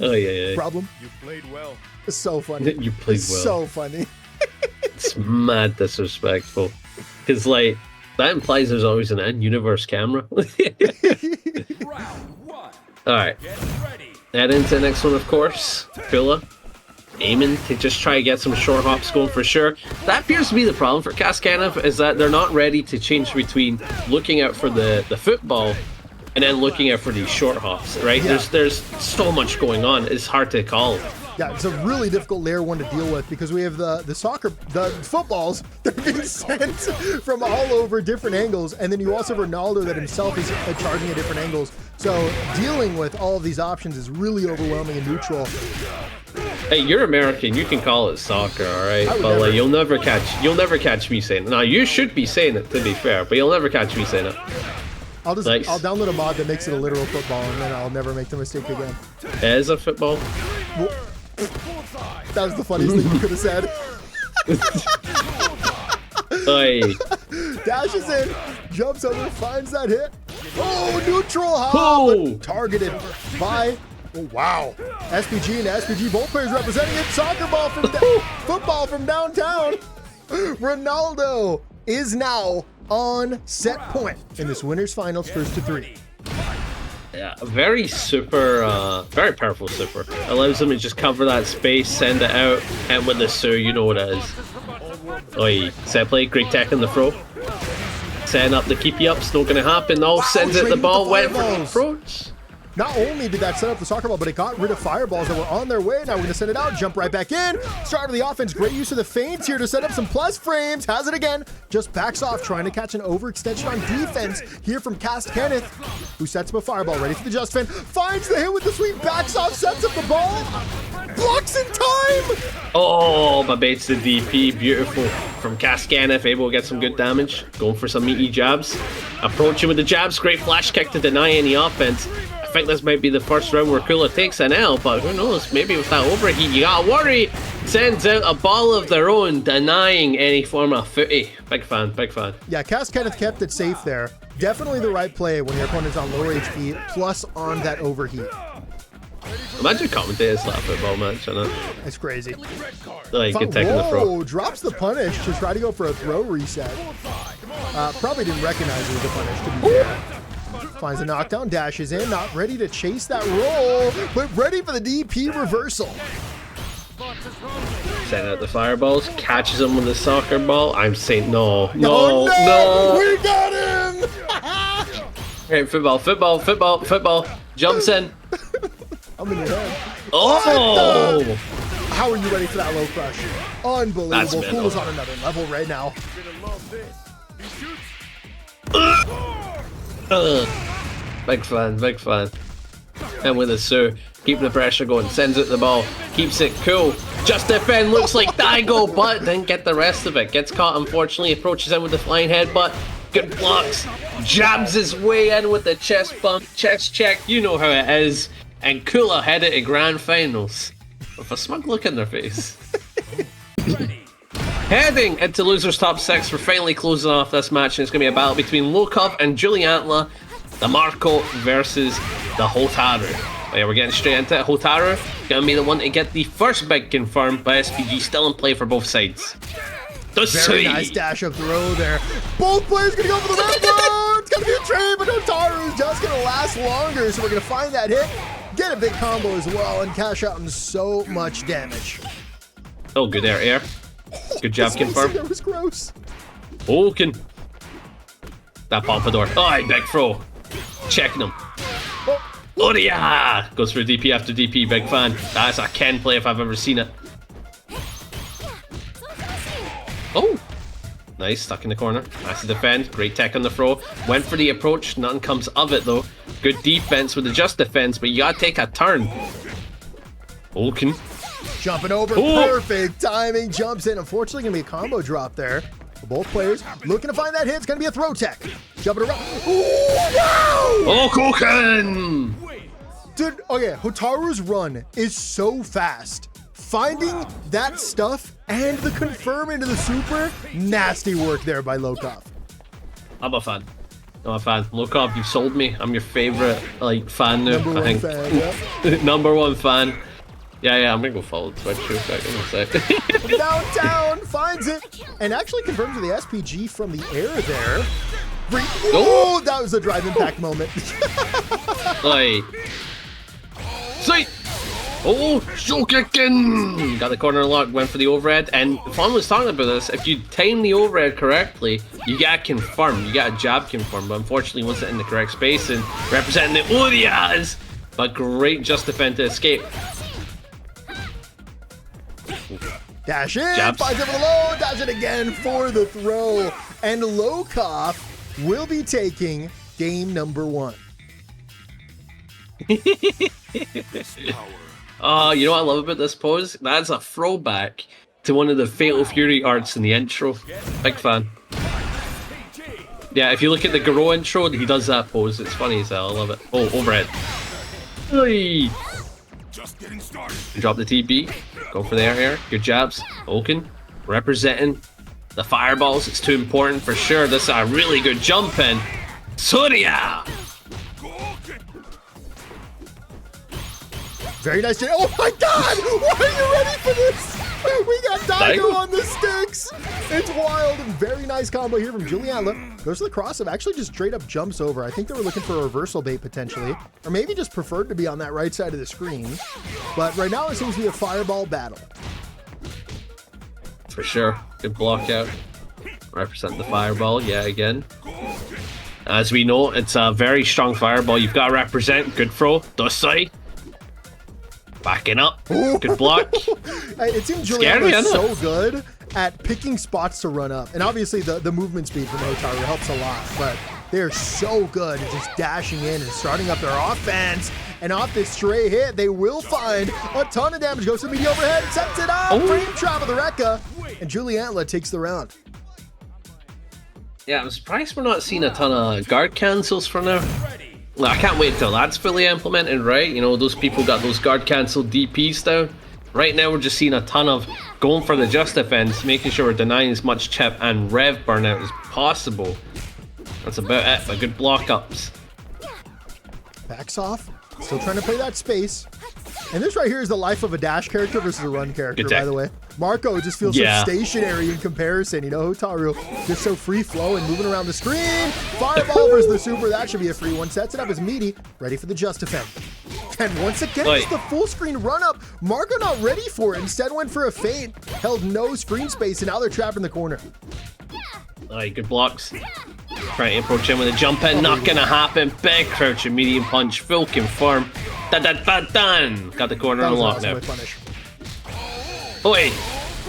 Oh yeah. Problem? You played well. It's so funny. You played well. So funny. It's mad disrespectful. Because like, that implies there's always an in-universe camera. Alright. Head into the next one, of course. Kula aiming to just try to get some short hops going for sure. That appears to be the problem for CastKenneth, is that they're not ready to change between looking out for the football and then looking out for these short hops, right? Yeah. There's so much going on. It's hard to call. Yeah, it's a really difficult layer 1 to deal with because we have the footballs that are being sent from all over different angles, and then you also have Ronaldo that himself is charging at different angles. So dealing with all of these options is really overwhelming in neutral. Hey, you're American. You can call it soccer, all right? But like, you'll never catch me saying it. Now, you should be saying it, to be fair, but you'll never catch me saying it. I'll download a mod that makes it a literal football, and then I'll never make the mistake again. As a football? Well, that was the funniest thing you could have said. Oi. Dashes in, jumps over, finds that hit. Oh, neutral hop, targeted by, oh wow, SPG and SPG, both players representing it. Soccer ball from football from downtown. Ronaldo is now on set point in this winners finals, first to 3. Yeah, very very powerful super. Allows them to just cover that space, send it out, and with the Sue, you know what it is. Oi, set play, great tech in the throw. Setting up the keepy ups, not gonna happen. Oh, sends it the ball, went for the approach. Not only did that set up the soccer ball, but it got rid of fireballs that were on their way. Now we're going to send it out, jump right back in. Start of the offense, great use of the feints here to set up some plus frames. Has it again, just backs off, trying to catch an overextension on defense here from CastKenneth, who sets up a fireball, ready for the just fin. Finds the hit with the sweep, backs off, sets up the ball. blocks in time! Oh, but baits the DP. Beautiful. From CastKenneth, able to get some good damage. Going for some meaty jabs. Approaching with the jabs. Great flash kick to deny any offense. I think this might be the first round where Kula takes an L, but who knows? Maybe with that overheat, you gotta worry. Sends out a ball of their own, denying any form of footy. Big fan, big fan. Yeah, CastKenneth kept it safe there. Definitely the right play when your opponent's on lower HP, plus on that overheat. Imagine commentators that football match, I know. It's crazy. Like, get taking the throw. Whoa, drops the punish to try to go for a throw reset. Probably didn't recognize it was a punish, to be fair. Finds a knockdown, dashes in, not ready to chase that roll, but ready for the DP reversal. Send out the fireballs, catches him with the soccer ball. I'm saying no. We got him! Right, football. Jumps in. I'm in your head. Oh! How are you ready for that low crush? Unbelievable. Kula's on another level right now. Big fan. And with a Sue, keeping the pressure going, sends out the ball, keeps it cool. Just defend, looks like Daigo, but didn't get the rest of it. Gets caught, unfortunately, approaches in with the flying headbutt. Good blocks, jabs his way in with the chest bump, chest check, you know how it is. And Kula headed to grand finals with a smug look in their face. Heading into losers top 6, we're finally closing off this match, and it's going to be a battle between Lokof and JULIANTLA, the Marco versus the Hotaru. But yeah, we're getting straight into it. Hotaru going to be the one to get the first big confirmed, but SPG still in play for both sides. Very nice dash up throw there. Both players going to go for the red ball. It's going to be a trade, but Hotaru is just going to last longer, so we're going to find that hit, get a big combo as well, and cash out him so much damage. Oh, good air. Good job, confirmed. That was gross. Oaken. That Pompadour. Oh, big throw. Checking him. Oh, yeah! Goes for DP after DP. Big fan. That's a Ken play if I've ever seen it. Oh! Nice, stuck in the corner. Nice to defend. Great tech on the throw. Went for the approach. Nothing comes of it, though. Good defense with the just defense, but you gotta take a turn. Oaken. Jumping over, perfect timing, jumps in. Unfortunately, gonna be a combo drop there. Both players looking to find that hit. It's gonna be a throw tech. Jumping around. Ooh, wow! Oh, Koken! Dude, okay, Hotaru's run is so fast. Finding that stuff and the confirm into the super, nasty work there by Lokof. I'm a fan. Lokof, you've sold me. I'm your favorite fan now. Number one fan, yeah. Number one fan. Yeah, I'm gonna go follow Twitch for a second. Downtown finds it and actually confirms with the SPG from the air there. Oh, that was a drive impact moment. Sweet. Oh, show kicking! Got the corner lock, went for the overhead, and Phon was talking about this. If you time the overhead correctly, you got confirmed. You got a jab confirmed, but unfortunately wasn't in the correct space and representing the Urias. But great just defend to escape. Dash in, Jabs. finds it for the low, dash it again for the throw. And Lokof will be taking game number 1. Oh, you know what I love about this pose? That's a throwback to one of the Fatal Fury arts in the intro. Big fan. Yeah, if you look at the Garo intro, he does that pose. It's funny as hell. I love it. Oh, overhead. Hey. Drop the TP. Go for the air here. Good jabs. Oaken. Representing the fireballs. It's too important for sure. This is a really good jump in. Surya! Very nice. Oh my god! Why are you ready for this? We got Daigo on the sticks. It's wild. Very nice combo here from JULIANTLA. Goes to the cross up. Actually just straight up jumps over. I think they were looking for a reversal bait potentially. Or maybe just preferred to be on that right side of the screen. But right now it seems to be a fireball battle. For sure. Good block out. Represent the fireball. Yeah, again. As we know, it's a very strong fireball. You've got to represent. Good throw. Dosai. Backing up. Good block. It seems JULIANTLA is so good at picking spots to run up. And obviously the movement speed from Hotaru helps a lot. But They're so good at just dashing in and starting up their offense. And off this stray hit, they will find a ton of damage. Goes to the media overhead, sets it up. Frame trap of the Rekka. And JULIANTLA takes the round. Yeah, I'm surprised we're not seeing a ton of guard cancels for now. Well, I can't wait till that's fully implemented, right? You know, those people got those guard cancel DPs down. Right now, we're just seeing a ton of going for the just defense, making sure we're denying as much chip and rev burnout as possible. That's about it, but good block ups. Backs off, still trying to play that space. And this right here is the life of a dash character versus a run character, by the way. Marco just feels so stationary in comparison. You know, Hotaru just so free flow and moving around the screen. Fireball versus the super, that should be a free one. Sets it up as meaty, ready for the just defend. And once again, it's the full screen run up. Marco not ready for it. Instead went for a feint, held no screen space, and now they're trapped in the corner. Alright, good blocks. Trying to approach him with a jump in, not gonna happen. Big crouch and medium punch, full confirm. Done. Got the corner unlocked now. Oi!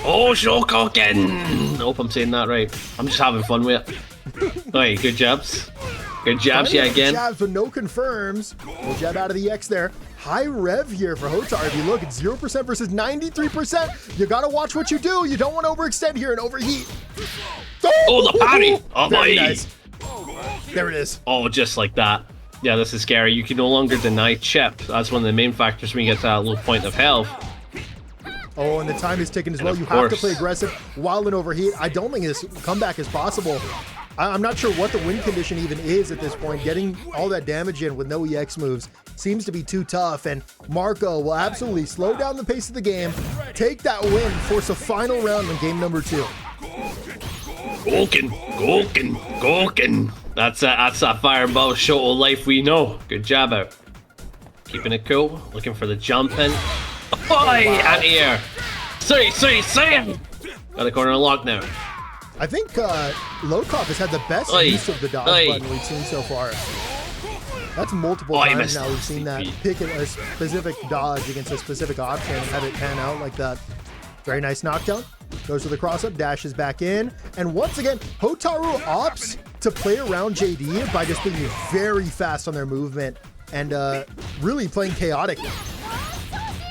Oh, Shokoken! Hope I'm saying that right. I'm just having fun with it. Oi, good jabs. Good jabs, yeah, again. Jabs, but no confirms. We'll jab out of the X there. High rev here for Hotaru. If you look, it's 0% versus 93%. You gotta watch what you do. You don't want to overextend here and overheat. Oh, the parry! Oh, very boy! Nice. There it is. Oh, just like that. Yeah, this is scary. You can no longer deny chip. That's one of the main factors when you get to that low point of health. Oh, and the time is ticking as well. You have to play aggressive while in overheat. I don't think this comeback is possible. I'm not sure what the win condition even is at this point. Getting all that damage in with no EX moves seems to be too tough, and Marco will absolutely slow down the pace of the game, take that win, force a final round in game number 2. Golkin. That's that fireball show of life we know. Good job out. Keeping it cool. Looking for the jump in. Oh, anti-air. Sorry. Got the corner unlocked now. I think Lokof has had the best use of the dodge button we've seen so far. That's multiple times now we've seen that. Pick a specific dodge against a specific option and have it pan out like that. Very nice knockdown. Goes to the cross-up, dashes back in. And once again, Hotaru opts to play around JD by just being very fast on their movement and really playing chaotic.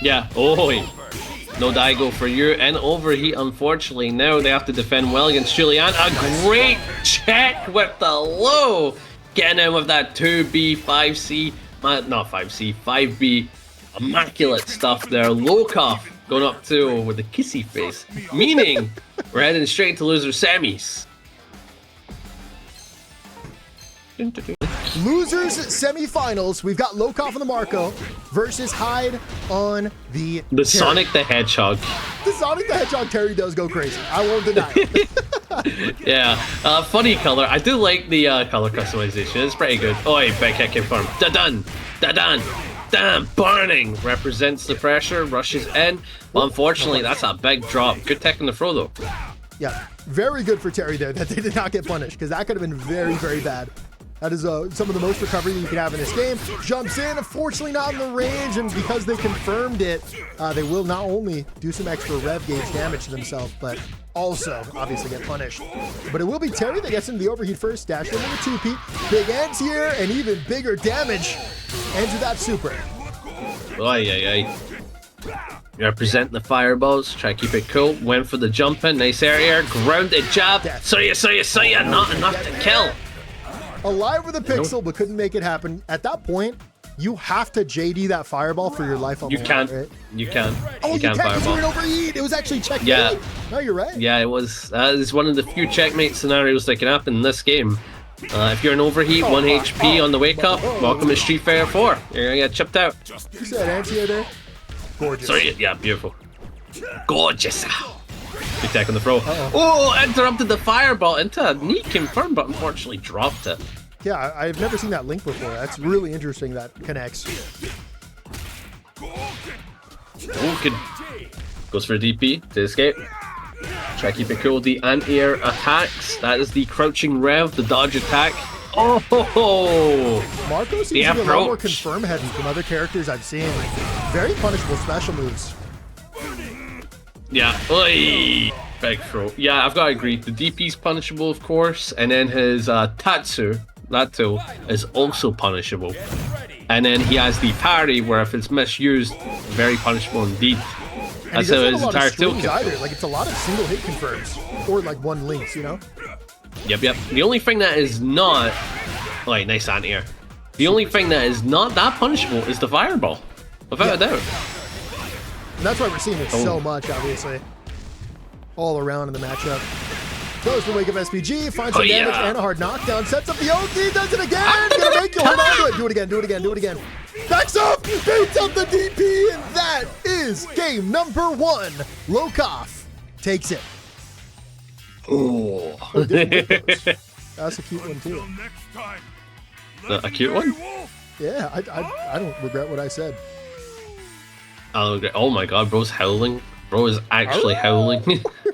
Yeah, no Daigo for you, and overheat, unfortunately. Now they have to defend well against JULIANTLA. A great check with the low. Getting in with that 2B, 5C, not 5C, 5B. Immaculate stuff there. Lokof going up to with the kissy face. Meaning, we're heading straight to loser semis. Losers semifinals. We've got Lokof on the Marco versus Hyde on the Terry. Sonic the Hedgehog. The Sonic the Hedgehog Terry does go crazy. I won't deny it. Yeah, funny color. I do like the color customization. It's pretty good. Oi, backpack confirmed. Da-done. Damn, burning. Represents the pressure, rushes in. But unfortunately, that's a big drop. Good tech on the throw, though. Yeah, very good for Terry there that they did not get punished, because that could have been very, very bad. That is some of the most recovery that you can have in this game. Jumps in, unfortunately not in the range, and because they confirmed it, they will not only do some extra rev gauge damage to themselves, but also obviously get punished. But it will be Terry that gets into the overheat first, dash into the 2P. Big ends here, and even bigger damage. Ends with that super. Represent the fireballs, try to keep it cool. Went for the jump in, nice area, grounded jab. So ya, not enough to kill. Alive with a pixel, but couldn't make it happen. At that point, you have to JD that fireball for your life on the line, right? You can. Oh, you can't because you're in overheat. It was actually checkmate. Yeah. No, you're right. Yeah, it was. That is one of the few checkmate scenarios that can happen in this game. If you're in overheat, 1 HP on the wake up, welcome to Street Fighter 4. You're gonna get chipped out. You said anti-air there? Gorgeous. Sorry, yeah, beautiful. Gorgeous. Good tech on the throw. Oh, interrupted the fireball into a knee confirmed, but unfortunately dropped it. Yeah, I've never seen that link before. That's really interesting that connects. Oh, good. Goes for a DP to escape. Try to keep it cool with the anti-air attacks. That is the crouching rev, the dodge attack. Oh! Marco seems to be a lot more confirm heavy from other characters I've seen. Very punishable special moves. Yeah. Oi! Big throw. Yeah, I've got to agree. The DP's punishable, of course, and then his Tatsu, that tool is also punishable. And then he has the parry, where if it's misused, very punishable indeed. That's how his entire toolkit. Either. Like, it's a lot of single hit confirms, or like one links, you know? Yep. The only thing that is not... Like, nice anti-air. The only thing that is not that punishable is the fireball. Without a doubt. And that's why we're seeing it so much, obviously. All around in the matchup. Goes for Wake Up SPG, finds some damage and a hard knockdown. Sets up the Oki, does it again! Gonna make you hold on to it! Do it again, do it again, do it again. Backs up! Beats up the DP! And that is game number 1. Lokof takes it. Oh. That's a cute one, too. A cute one? Yeah, I don't regret what I said. Oh my god, bro's howling. Bro is actually howling.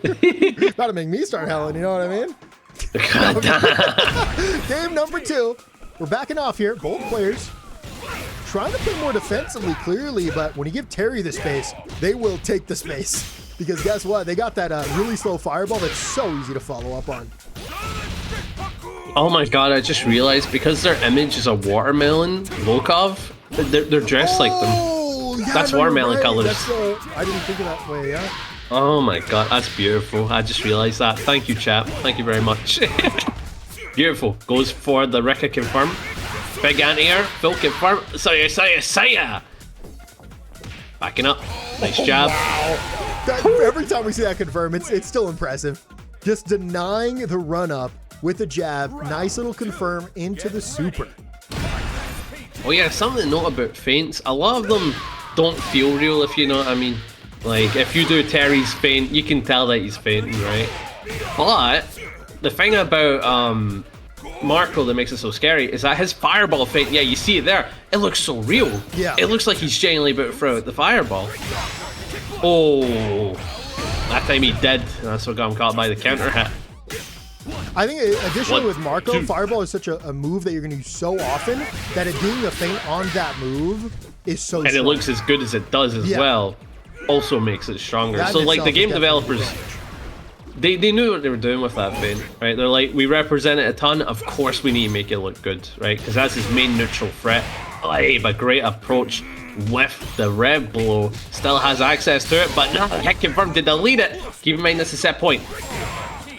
About to make me start howling, you know what I mean? God damn. Game number 2. We're backing off here. Both players trying to play more defensively, clearly, but when you give Terry the space, they will take the space. Because guess what? They got that really slow fireball that's so easy to follow up on. Oh my god, I just realized, because their image is a watermelon, Lokof, they're dressed like them. Yeah, that's watermelon colors. I didn't think of that way, yeah. Oh my god, that's beautiful. I just realized that. Thank you, chap. Thank you very much. Beautiful. Goes for the Rekka confirm. Big anti-air. Full confirm. Saya. Backing up. Nice jab. Wow. Every time we see that confirm, it's still impressive. Just denying the run-up with a jab. Nice little confirm into the super. Oh yeah, something to note about feints. A lot of them don't feel real, if you know what I mean. Like, if you do Terry's feint, you can tell that he's feinting, right? But the thing about Marco that makes it so scary is that his fireball feint, yeah, you see it there, it looks so real. Yeah. It looks like he's genuinely about to throw out the fireball. Oh, that time he did, and that's what got him caught by the counter hit. I think additionally with Marco, fireball is such a move that you're going to use so often that it doing the feint on that move is so strong. And it looks as good as it does as well. Also makes it stronger. That so like the game developers, they knew what they were doing with that feint, right? They're like, we represent it a ton, of course we need to make it look good, right? Because that's his main neutral threat. A great approach with the rev blow, still has access to it, but no, hit confirmed to delete it. Keep in mind this is set point.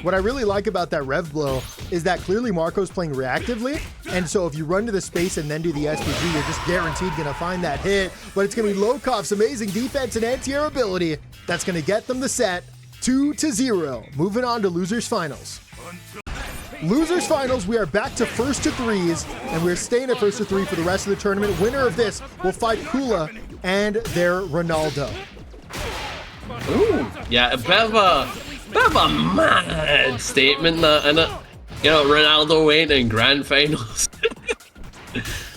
What I really like about that rev blow is that clearly Marco's playing reactively, and so if you run to the space and then do the SPG, you're just guaranteed gonna find that hit. But it's gonna be Lokof's amazing defense and anti-air ability that's gonna get them the set 2-0. Moving on to losers finals. Losers finals, we are back to first to threes, and we're staying at first to 3 for the rest of the tournament. Winner of this will fight Kula and their Ronaldo. Ooh, yeah, a bit of a mad statement that, innit? You know, Ronaldo went in grand finals.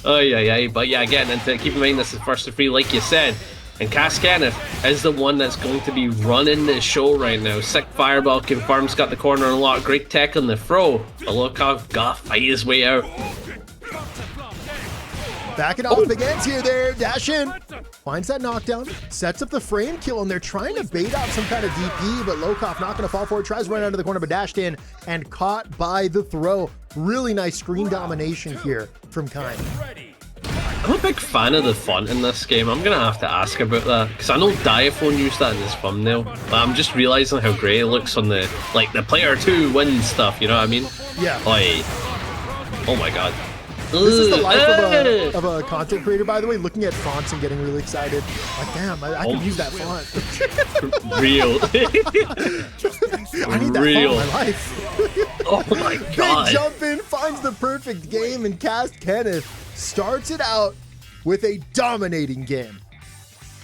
Oh yeah, but yeah, getting into it, keep in mind this is first to 3, like you said. And CastKenneth is the one that's going to be running the show right now. Sick fireball confirms, got the corner unlocked, great tech on the throw. But Lokof got to fight his way out. Back it off against here there, dash in. Finds that knockdown, sets up the frame kill, and they're trying to bait out some kind of DP, but Lokof not gonna fall for it, tries to run out of the corner, but dashed in and caught by the throw. Really nice screen domination here from Kain. I'm a big fan of the font in this game. I'm gonna have to ask about that, because I know Phon used that in his thumbnail, but I'm just realizing how great it looks on the, like, the player 2 win stuff, you know what I mean? Yeah. Like, oh my god. This is the life of a content creator, by the way, looking at fonts and getting really excited. Like, damn, I could use that font. Real. I need that font in my life. Oh my god. Big jump in, finds the perfect game, and CastKenneth starts it out with a dominating game.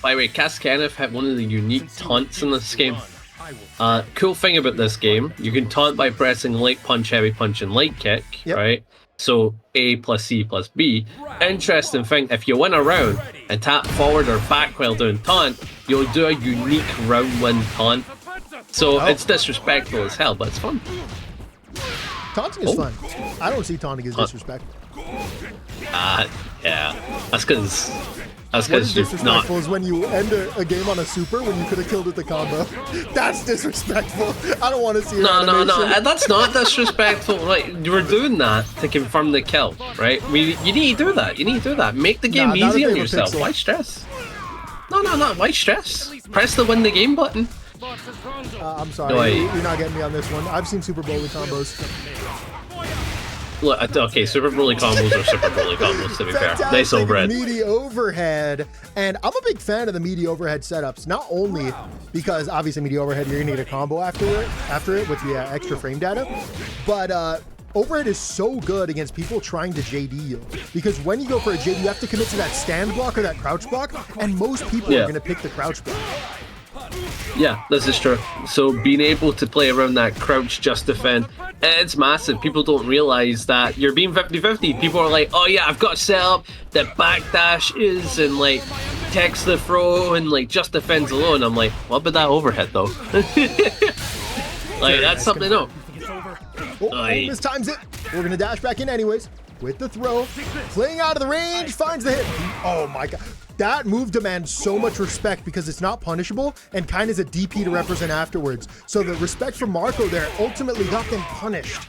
By the way, CastKenneth had one of the unique taunts in this game. Cool thing about this game, you can taunt by pressing light punch, heavy punch, and light kick, right? So A plus C plus B. Interesting thing, if you win a round and tap forward or back while doing taunt, you'll do a unique round 1 taunt. So it's disrespectful as hell, but it's fun. Taunting is fun. I don't see taunting as disrespectful. Yeah. That's because That's What is because you're not. disrespectful is when you end a game on a super when you could have killed with the combo. That's disrespectful. I don't want to see No, animation. that's not disrespectful. Like, we're doing that to confirm the kill, right? You need to do that. You need to do that. Make the game Nah, not easy if on they have a yourself. pixel. Why stress? No. Why stress? Press the win the game button. I'm sorry, Wait. you're not getting me on this one. I've seen Super Broly combos. Look, okay, Super Broly combos are Super Broly combos, to be fair. Nice Fantastic overhead. meaty overhead, and I'm a big fan of the meaty overhead setups. Not only because obviously meaty overhead, you're gonna get a combo after it with the extra frame data, but overhead is so good against people trying to JD you, because when you go for a JD, you have to commit to that stand block or that crouch block, and most people are gonna pick the crouch block. Yeah, this is true. So being able to play around that crouch just defend, it's massive. People don't realize that you're being 50-50. People are like, oh yeah, I've got to set up the backdash is and like text the throw and like just defends alone. I'm like, what about that overhead though? Like that's something else. Oh, mistimes it. We're gonna dash back in anyways with the throw. Playing out of the range, finds the hit. Oh my god. That move demands so much respect because it's not punishable, and Kain is a DP to represent afterwards. So the respect for Marco there ultimately got them punished.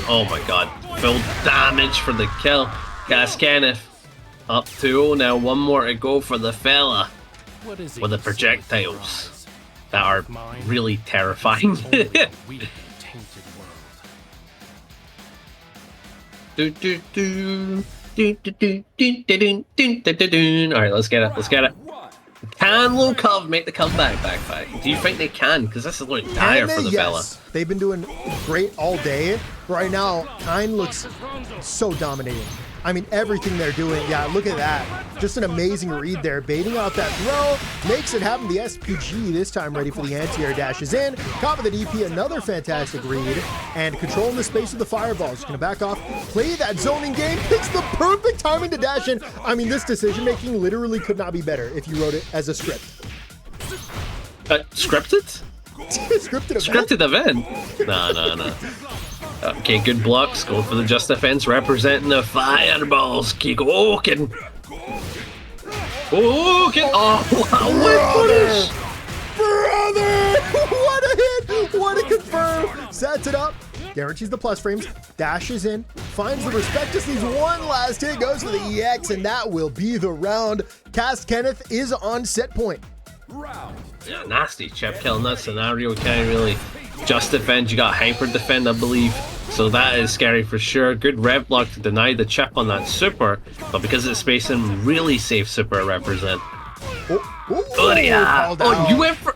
Oh my god. Full damage for the kill. CastKenneth up 2-0 now. One more to go for the fella with the projectiles that are really terrifying. Alright, let's get it. Let's get it. Can Lokof make the comeback, baccpack? Do you think they can? Because this is looking dire for the fella. They've been doing great all day. Right now, Kain looks so dominating. I mean, everything they're doing. Yeah, look at that. Just an amazing read there. Baiting out that throw. Makes it happen. The SPG this time ready for the anti-air. Dashes in. Top of the DP. Another fantastic read. And controlling the space with the fireballs. Just going to back off. Play that zoning game. Picks the perfect timing to dash in. I mean, this decision making literally could not be better if you wrote it as a script. Scripted? Scripted event? Scripted event? No. Okay, good blocks. Going for the just defense, representing the fireballs. Keep walking. Walking. Oh, wow. Brother! What a hit! What a confirm! Sets it up. Guarantees the plus frames. Dashes in. Finds the respect. Just needs one last hit. Goes for the EX, and that will be the round. CastKenneth is on set point. Yeah, nasty chip kill in that scenario. Can't really just defend. You got hyper defend, I believe. So that is scary for sure. Good rev block to deny the chip on that super, but because it's spacing, really safe super represent. Yeah. Oh, you went for.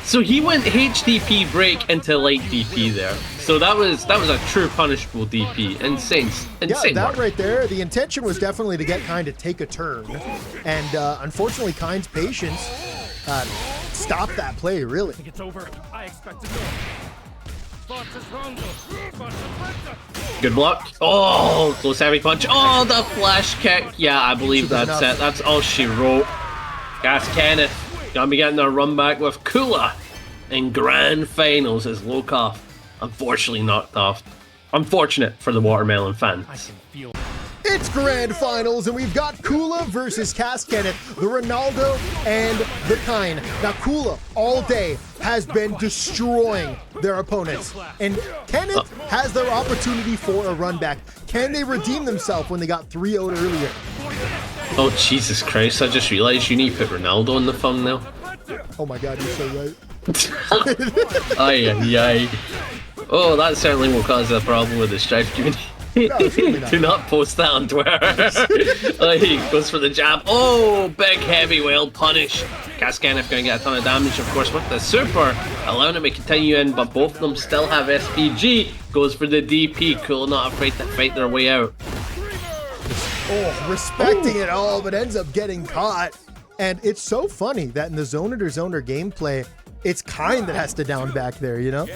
So he went HDP break into light DP there. So that was a true punishable DP. Insane. Yeah, that right there. The intention was definitely to get Kain to take a turn, and unfortunately, Kain's patience stopped that play. Really. It's over. I expected Good block. Oh, close heavy punch. Oh, the flash kick. Yeah, I believe that's it. That's all she wrote. CastKenneth gonna be getting a run back with Kula in grand finals as Lokof unfortunately knocked off. Unfortunate for the watermelon fans. It's grand finals, and we've got Kula versus CastKenneth, the Ronaldo and the Kain. Now, Kula all day has been destroying their opponents, and Kenneth has their opportunity for a run back. Can they redeem themselves when they got 3-0'd earlier? Oh, Jesus Christ, I just realized you need to put Ronaldo in the thumbnail. Oh my god, you're so right. Aye. Oh, that certainly will cause a problem with the Strife community. No, do not post that on Twitter. Oh, he goes for the jab. Oh, big heavy well punish. CastKenneth going to get a ton of damage, of course, with the super, allowing him to continue in, but both of them still have SPG. Goes for the DP. Cool, not afraid to fight their way out. Oh, respecting it all, but ends up getting caught. And it's so funny that in the zoner-to-zoner gameplay, it's Kain that has to down back there, you know?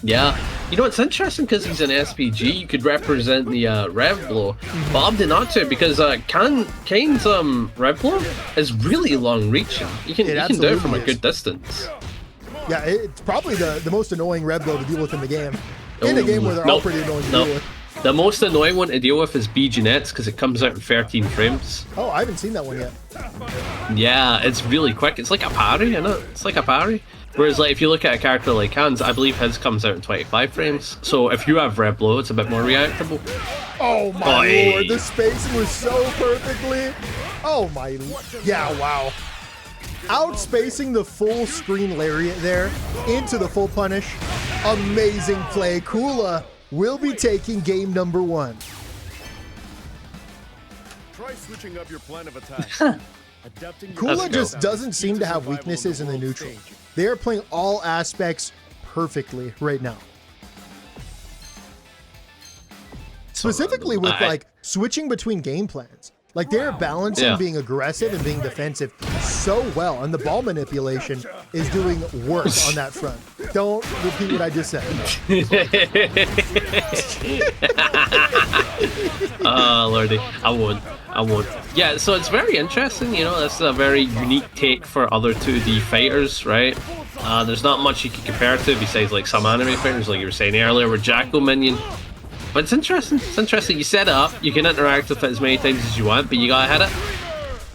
Yeah, you know, it's interesting because he's an SPG, you could represent the rev blow, but opted not to because Kane's rev blow is really long reaching. You can do it from a good distance. Yeah, it's probably the most annoying rev blow to deal with in the game. In a game where they're all pretty annoying to deal with. The most annoying one to deal with is B Jeanette's because it comes out in 13 frames. Oh, I haven't seen that one yet. Yeah, it's really quick. It's like a parry, isn't it? It's like a parry. Whereas, like, if you look at a character like Kain's, I believe his comes out in 25 frames. So if you have Red Blow, it's a bit more reactable. Oh my lord, the spacing was so perfectly. Oh my, yeah, wow. Outspacing the full screen lariat there into the full punish. Amazing play. Kula will be taking game number 1. Try switching up your plan of attack. Adapting your Kula just doesn't seem to have weaknesses in the neutral. They are playing all aspects perfectly right now. Specifically with like switching between game plans. Like they're balancing being aggressive and being defensive so well, and the ball manipulation is doing work on that front. Don't repeat what I just said. Oh lordy, I won't. Yeah, so it's very interesting, you know, this is a very unique take for other 2D fighters, right? There's not much you can compare it to besides like some anime fighters, like you were saying earlier with Jacko Minion. But it's interesting. It's interesting. You set it up, you can interact with it as many times as you want, but you gotta hit it.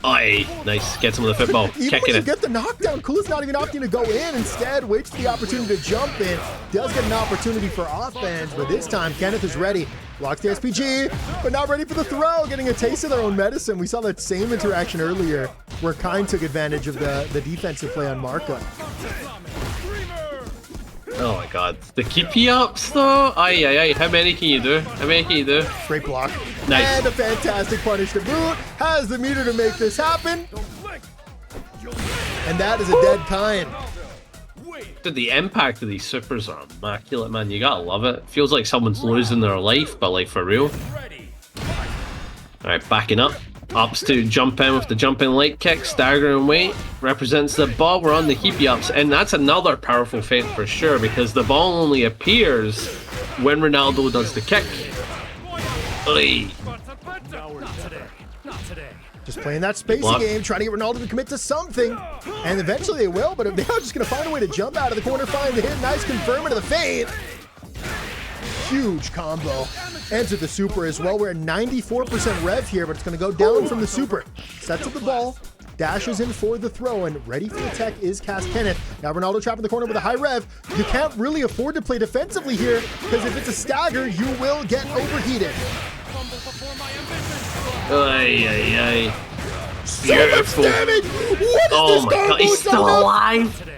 Aye, nice. Get some of the football. Even Kicking when you it. get the knockdown, Kula's not even opting to go in. Instead, waits for the opportunity to jump in. Does get an opportunity for offense, but this time Kenneth is ready. Blocks the SPG, but not ready for the throw. Getting a taste of their own medicine. We saw that same interaction earlier where Kain took advantage of the defensive play on Marco. Oh my god. The keepy ups though? Aye, aye, aye. How many can you do? How many can you do? Great block. Nice. And a fantastic punish to boot. Has the meter to make this happen. And that is a dead Kain. Dude, the impact of these supers are immaculate, man. You gotta love it. Feels like someone's losing their life, but like for real. Alright, backing up. Ups to jump in with the jumping light kick, staggering weight, represents the ball. We're on the keepy ups, and that's another powerful feint for sure because the ball only appears when Ronaldo does the kick. Oy. Just playing that spacey game, trying to get Ronaldo to commit to something. And eventually they will, but if they're just going to find a way to jump out of the corner, find the hit, nice confirm into the feint. Huge combo. Ends with the super as well. We're at 94% rev here, but it's going to go down from the super. Sets up the ball, dashes in for the throw, and ready for the tech is CastKenneth. Now Ronaldo trapped in the corner with a high rev. You can't really afford to play defensively here, because if it's a stagger, you will get overheated. Ay, ay, ay. Beautiful. So much damage! What is this my god, he's still combo? alive!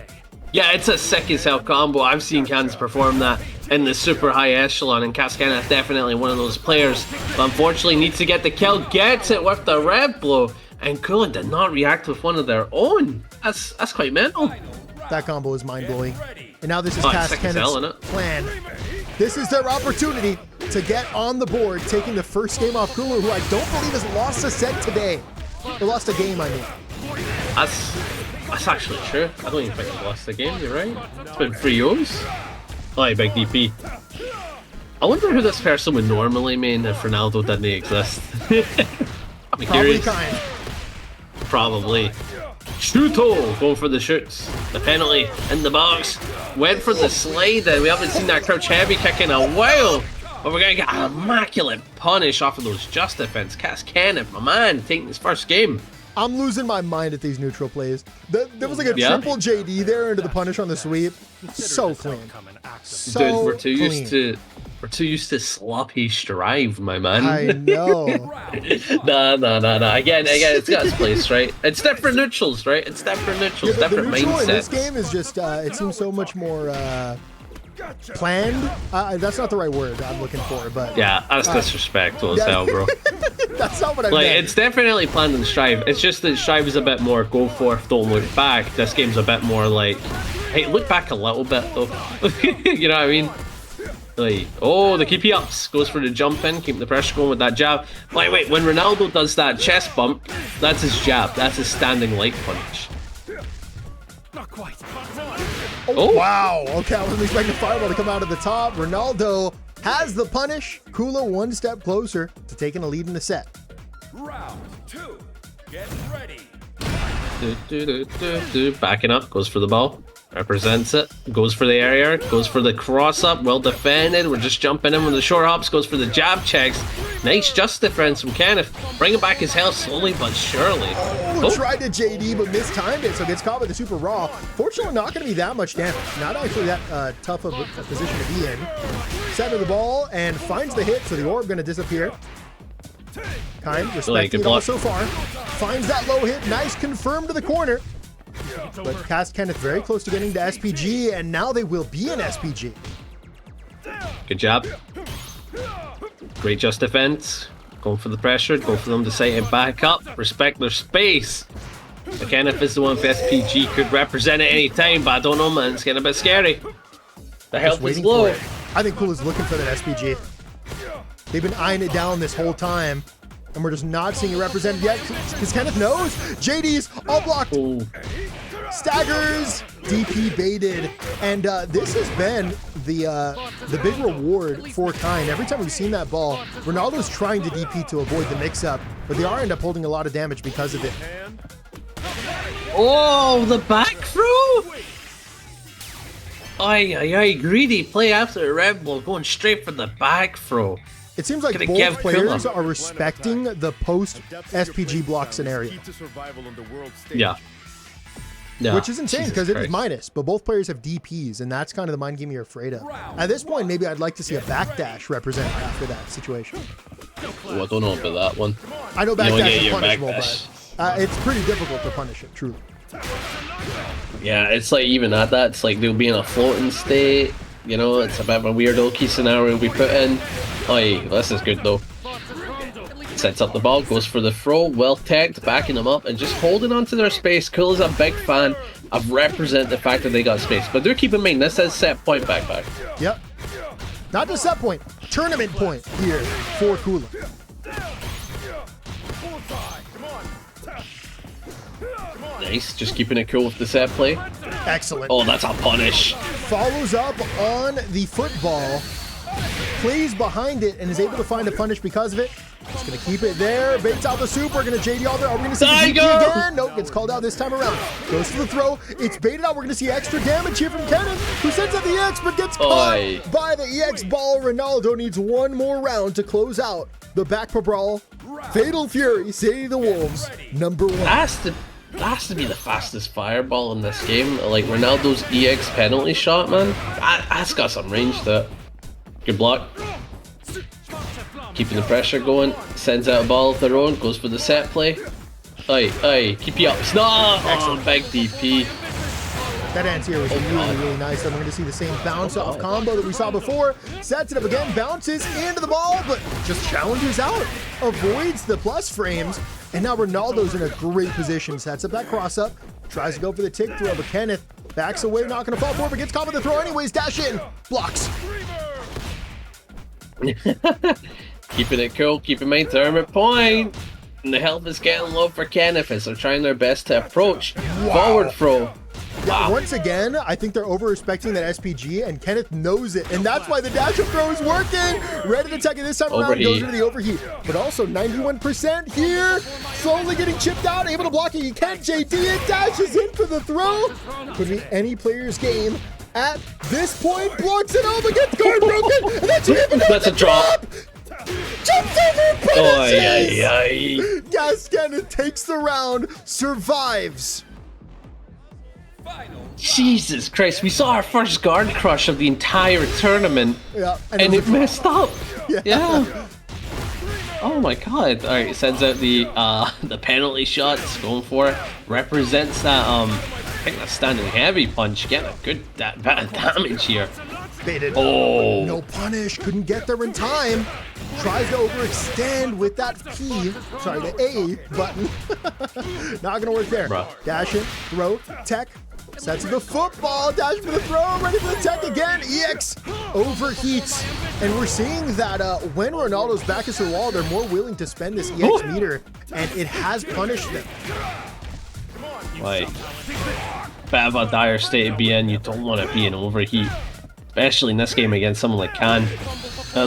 Yeah, it's a sick as hell combo. I've seen Kain's perform that in the super high echelon, and CastKenneth definitely one of those players. But unfortunately needs to get the kill, gets it with the red blow, and Kula did not react with one of their own. That's quite mental. That combo is mind-blowing. And now this is CastKenneth's plan. This is their opportunity to get on the board, taking the first game off Kula, who I don't believe has lost a set today. Or lost a game, I mean. That's actually true. I don't even think I've lost the game, you're right. It's been 3-0s. Oh, big DP. I wonder who this person would normally main if Ronaldo didn't exist. I'm curious. Probably Kain. Probably. Shuto going for the shoots. The penalty in the box. Went for the slide, and we haven't seen that crouch heavy kick in a while. But we're going to get an immaculate punish off of those just defense. CastKenneth, my man, taking his first game. I'm losing my mind at these neutral plays. There was like a triple JD there into the punish on the sweep. So clean. So dude, we're too used to sloppy strive, my man. I know. Nah. Again, it's got its place, right? It's different neutrals, right? It's different neutrals, different the neutral mindsets. in this game is just, it seems so much more planned. That's not the right word I'm looking for, but yeah, that's disrespectful as hell, bro. That's not what I like, meant. it's definitely planned in Strive. It's just that Strive is a bit more go forth, don't look back. This game's a bit more like, hey, look back a little bit though. You know what I mean? Like, oh, the keepy ups goes for the jump in, keep the pressure going with that jab. Like, wait, when Ronaldo does that chest bump, that's his jab. That's his standing light punch. Not quite. Oh, wow. Okay, I wasn't expecting Fireball to come out of the top. Ronaldo has the punish. Kula one step closer to taking a lead in the set. Round 2. Get ready. Backing up, goes for the ball. Represents it. Goes for the area. Goes for the cross up. Well defended. We're just jumping in with the short hops. Goes for the jab checks. Nice just defense from Kenneth. Bringing back his health slowly but surely. Oh, tried to JD but mistimed it, so gets caught with the super raw. Fortunately, not going to be that much damage. Not actually that tough of a position to be in. Center the ball and finds the hit, so the orb going to disappear. Kain respecting it all so far. Finds that low hit. Nice confirm to the corner. But CastKenneth very close to getting to SPG, and now they will be in SPG. Good job. Great just defense. Going for the pressure. Go for them to set it back up. Respect their space. Kenneth is the one for SPG. Could represent at any time, but I don't know, man. It's getting a bit scary. The health is low. I think Kula's looking for that SPG. They've been eyeing it down this whole time, and we're just not seeing it represented yet because Kenneth knows. JD's all blocked. Ooh. Staggers, DP baited, and this has been the big reward for Kain. Every time we've seen that ball, Ronaldo's trying to DP to avoid the mix-up, but they are end up holding a lot of damage because of it. Oh, the back throw! Aye, greedy play after the Red Bull, going straight for the back throw. It seems like both players are respecting the post-SPG block scenario. Yeah. Which is insane because it is minus, but both players have DPs, and that's kind of the mind game you're afraid of. At this point, maybe I'd like to see a backdash represented after that situation. Oh, I don't know about that one. I know backdash is punishable, but it's pretty difficult to punish it, truly. Yeah, it's like even at that, it's like they'll be in a floating state. You know, it's a bit of a weird key scenario we put in. Oh, yeah, this is good though. Sets up the ball, goes for the throw, well teched, backing them up, and just holding onto their space. Kula's a big fan of represent the fact that they got space. But do keep in mind, this is set point backpack. Yep. Not just set point, tournament point here for Kula. Nice, just keeping it cool with the set play. Excellent. Oh, that's a punish. Follows up on the football, plays behind it, and is able to find a punish because of it. Just gonna keep it there, baits out the super, gonna JD all there. Are we gonna see the DP again? Nope, gets called out this time around. Goes for the throw, it's baited out. We're gonna see extra damage here from Kenneth, who sends out the EX, but gets caught by the EX ball. Ronaldo needs one more round to close out the baccpaBrawl. Fatal Fury, City of the Wolves, #1. That has to be the fastest fireball in this game. Like Ronaldo's EX penalty shot, man. That's got some range to it. Good block. Keeping the pressure going. Sends out a ball of their own. Goes for the set play. Aye, keep you up. Snot! Oh, big DP. That ends here was really nice. And we're going to see the same bounce off combo that we saw before. Sets it up again, bounces into the ball, but just challenges out. Avoids the plus frames. And now Ronaldo's in a great position. Sets up that cross up. Tries to go for the tick throw, but Kenneth backs away, not going to fall forward, but gets caught with the throw anyways. Dash in. Blocks. Keeping it cool, keep in mind tournament point. And the health is getting low for Kenneth as they're trying their best to approach. Forward throw. Yeah, once again, I think they're over-respecting that SPG, and Kenneth knows it, and that's why the dash up throw is working. Ready to attack it this time around, goes into the overheat. But also 91% here, slowly getting chipped out, able to block it. You can't JD it, dashes in for the throw. Could be any player's game at this point. Blocks it over, gets guard broken, and that's a drop. Jumps over, punishes! CastKenneth takes the round, survives. Jesus Christ, we saw our first guard crush of the entire tournament, and it messed up. Yeah. Oh my god. Alright, sends out the penalty shots, going for it. Represents that, I think that's standing heavy punch, getting a good damage here. Baited. Oh. No punish, couldn't get there in time. Tries to overextend with that the A button. Not gonna work there. Dash in, throw, tech. Sets the football, dash for the throw, ready for the tech again. EX overheats. And we're seeing that when Ronaldo's back is to the wall, they're more willing to spend this EX meter, and it has punished them. Like, bit of a dire state to be in. You don't want to be in overheat, especially in this game against someone like Kain.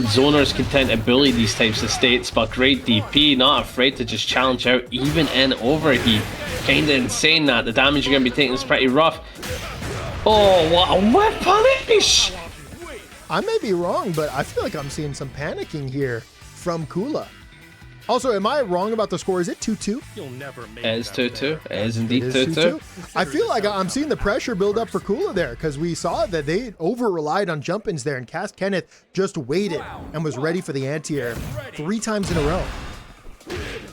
Zoner's content to bully these types of states, but great DP, not afraid to just challenge out even in overheat. Kinda insane that the damage you're going to be taking is pretty rough. Oh, what a whip punish! I may be wrong, but I feel like I'm seeing some panicking here from Kula. Also, am I wrong about the score? Is it 2-2? You'll never make It is that 2-2. bet. It is indeed It is 2-2. 2-2. I feel like I'm seeing the pressure build up for Kula there because we saw that they over-relied on jump-ins there, and CastKenneth just waited and was ready for the anti-air 3 times in a row.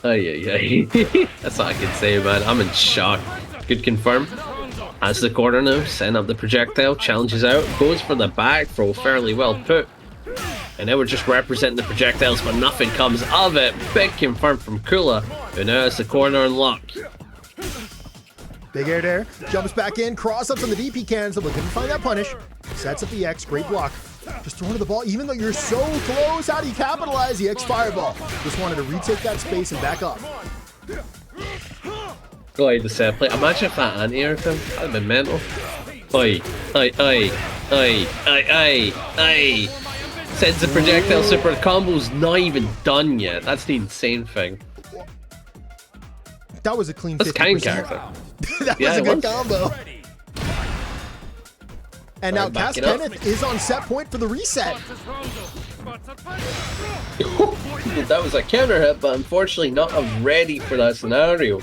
That's all I can say about it. I'm in shock. Good confirm. As the corner now, setting up the projectile, challenges out, goes for the back throw, fairly well put. And now we're just representing the projectiles, but nothing comes of it. Big confirm from Kula, who now has the corner unlocked. Big air there, jumps back in, cross-ups on the DP cancel, but couldn't find that punish. Sets up the X, great block. Just throwing to the ball, even though you're so close. How do you capitalize the X fireball? Just wanted to retake that space and back up. Go ahead, the set play. Imagine if that anti-air thing, that'd have been mental. Oi, oi, oi, oi, oi, oi, oi. Sends the projectile super combo's not even done yet. That's the insane thing. That was a clean 50%. That's Kain character. That Yeah, was a it good was. combo. And now Alright, back it up. CastKenneth is on set point for the reset. That was a counter hit, but unfortunately not ready for that scenario.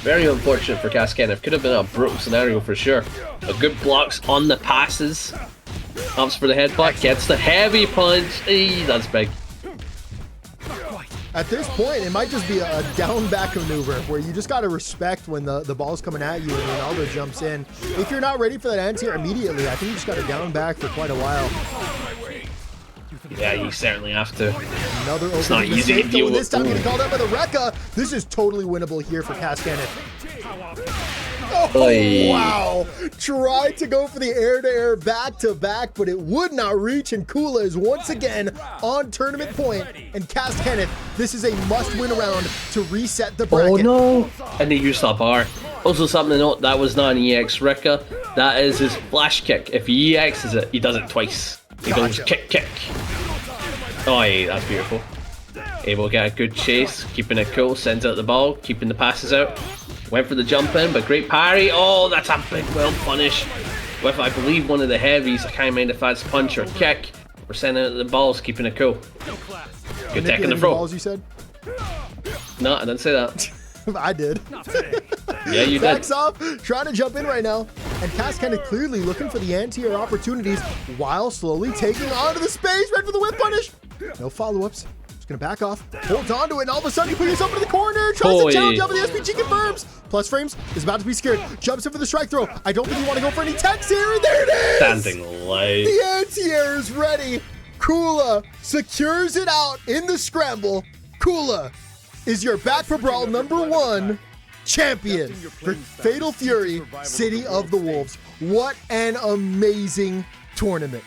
Very unfortunate for CastKenneth. Could have been a brutal scenario for sure. A good blocks on the passes. Opts for the headbutt, gets the heavy punch. Eee, that's big. At this point, it might just be a down back maneuver where you just got to respect when the ball's coming at you and Ronaldo jumps in. If you're not ready for that anti-air immediately, I think you just got to down back for quite a while. Yeah, you certainly have to. Another It's not opening easy mistake, if though, you- this time getting Ooh. called out by the Rekka. This is totally winnable here for CastKenneth. Oh, Oi. wow. Tried to go for the air-to-air back-to-back, but it would not reach, and Kula is once again on tournament point. And CastKenneth, this is a must-win round to reset the bracket. Oh no! And he used that bar. Also something to note, that was not an EX Rika. That is his flash kick. If he EXs it, he does it twice. He goes Gotcha. kick, kick. Oh yeah, that's beautiful. Able to get a good chase, keeping it cool, sends out the ball, keeping the passes out. Went for the jump in, but great parry. Oh, that's a big well punish. With, I believe, one of the heavies. I can't mind if that's punch or kick. We're sending out the balls, keeping it cool. Good tech in the throw. Balls, you said? No, I didn't say that. I did. Yeah, you did. Backs off, trying to jump in right now. And CastKenneth clearly looking for the anti-air opportunities while slowly taking onto the space. Ready for the whip punish. No follow-ups. Just gonna back off. Holds onto it, and all of a sudden you put yourself into the corner. Tries to challenge up, but the SPG confirms. Plus frames is about to be scared. Jumps in for the strike throw. I don't think you want to go for any techs here. There it is. Standing light. The anti-air is ready. Kula secures it out in the scramble. Kula is your baccpaBrawl #1 champion for Fatal Fury City of the Wolves. What an amazing tournament.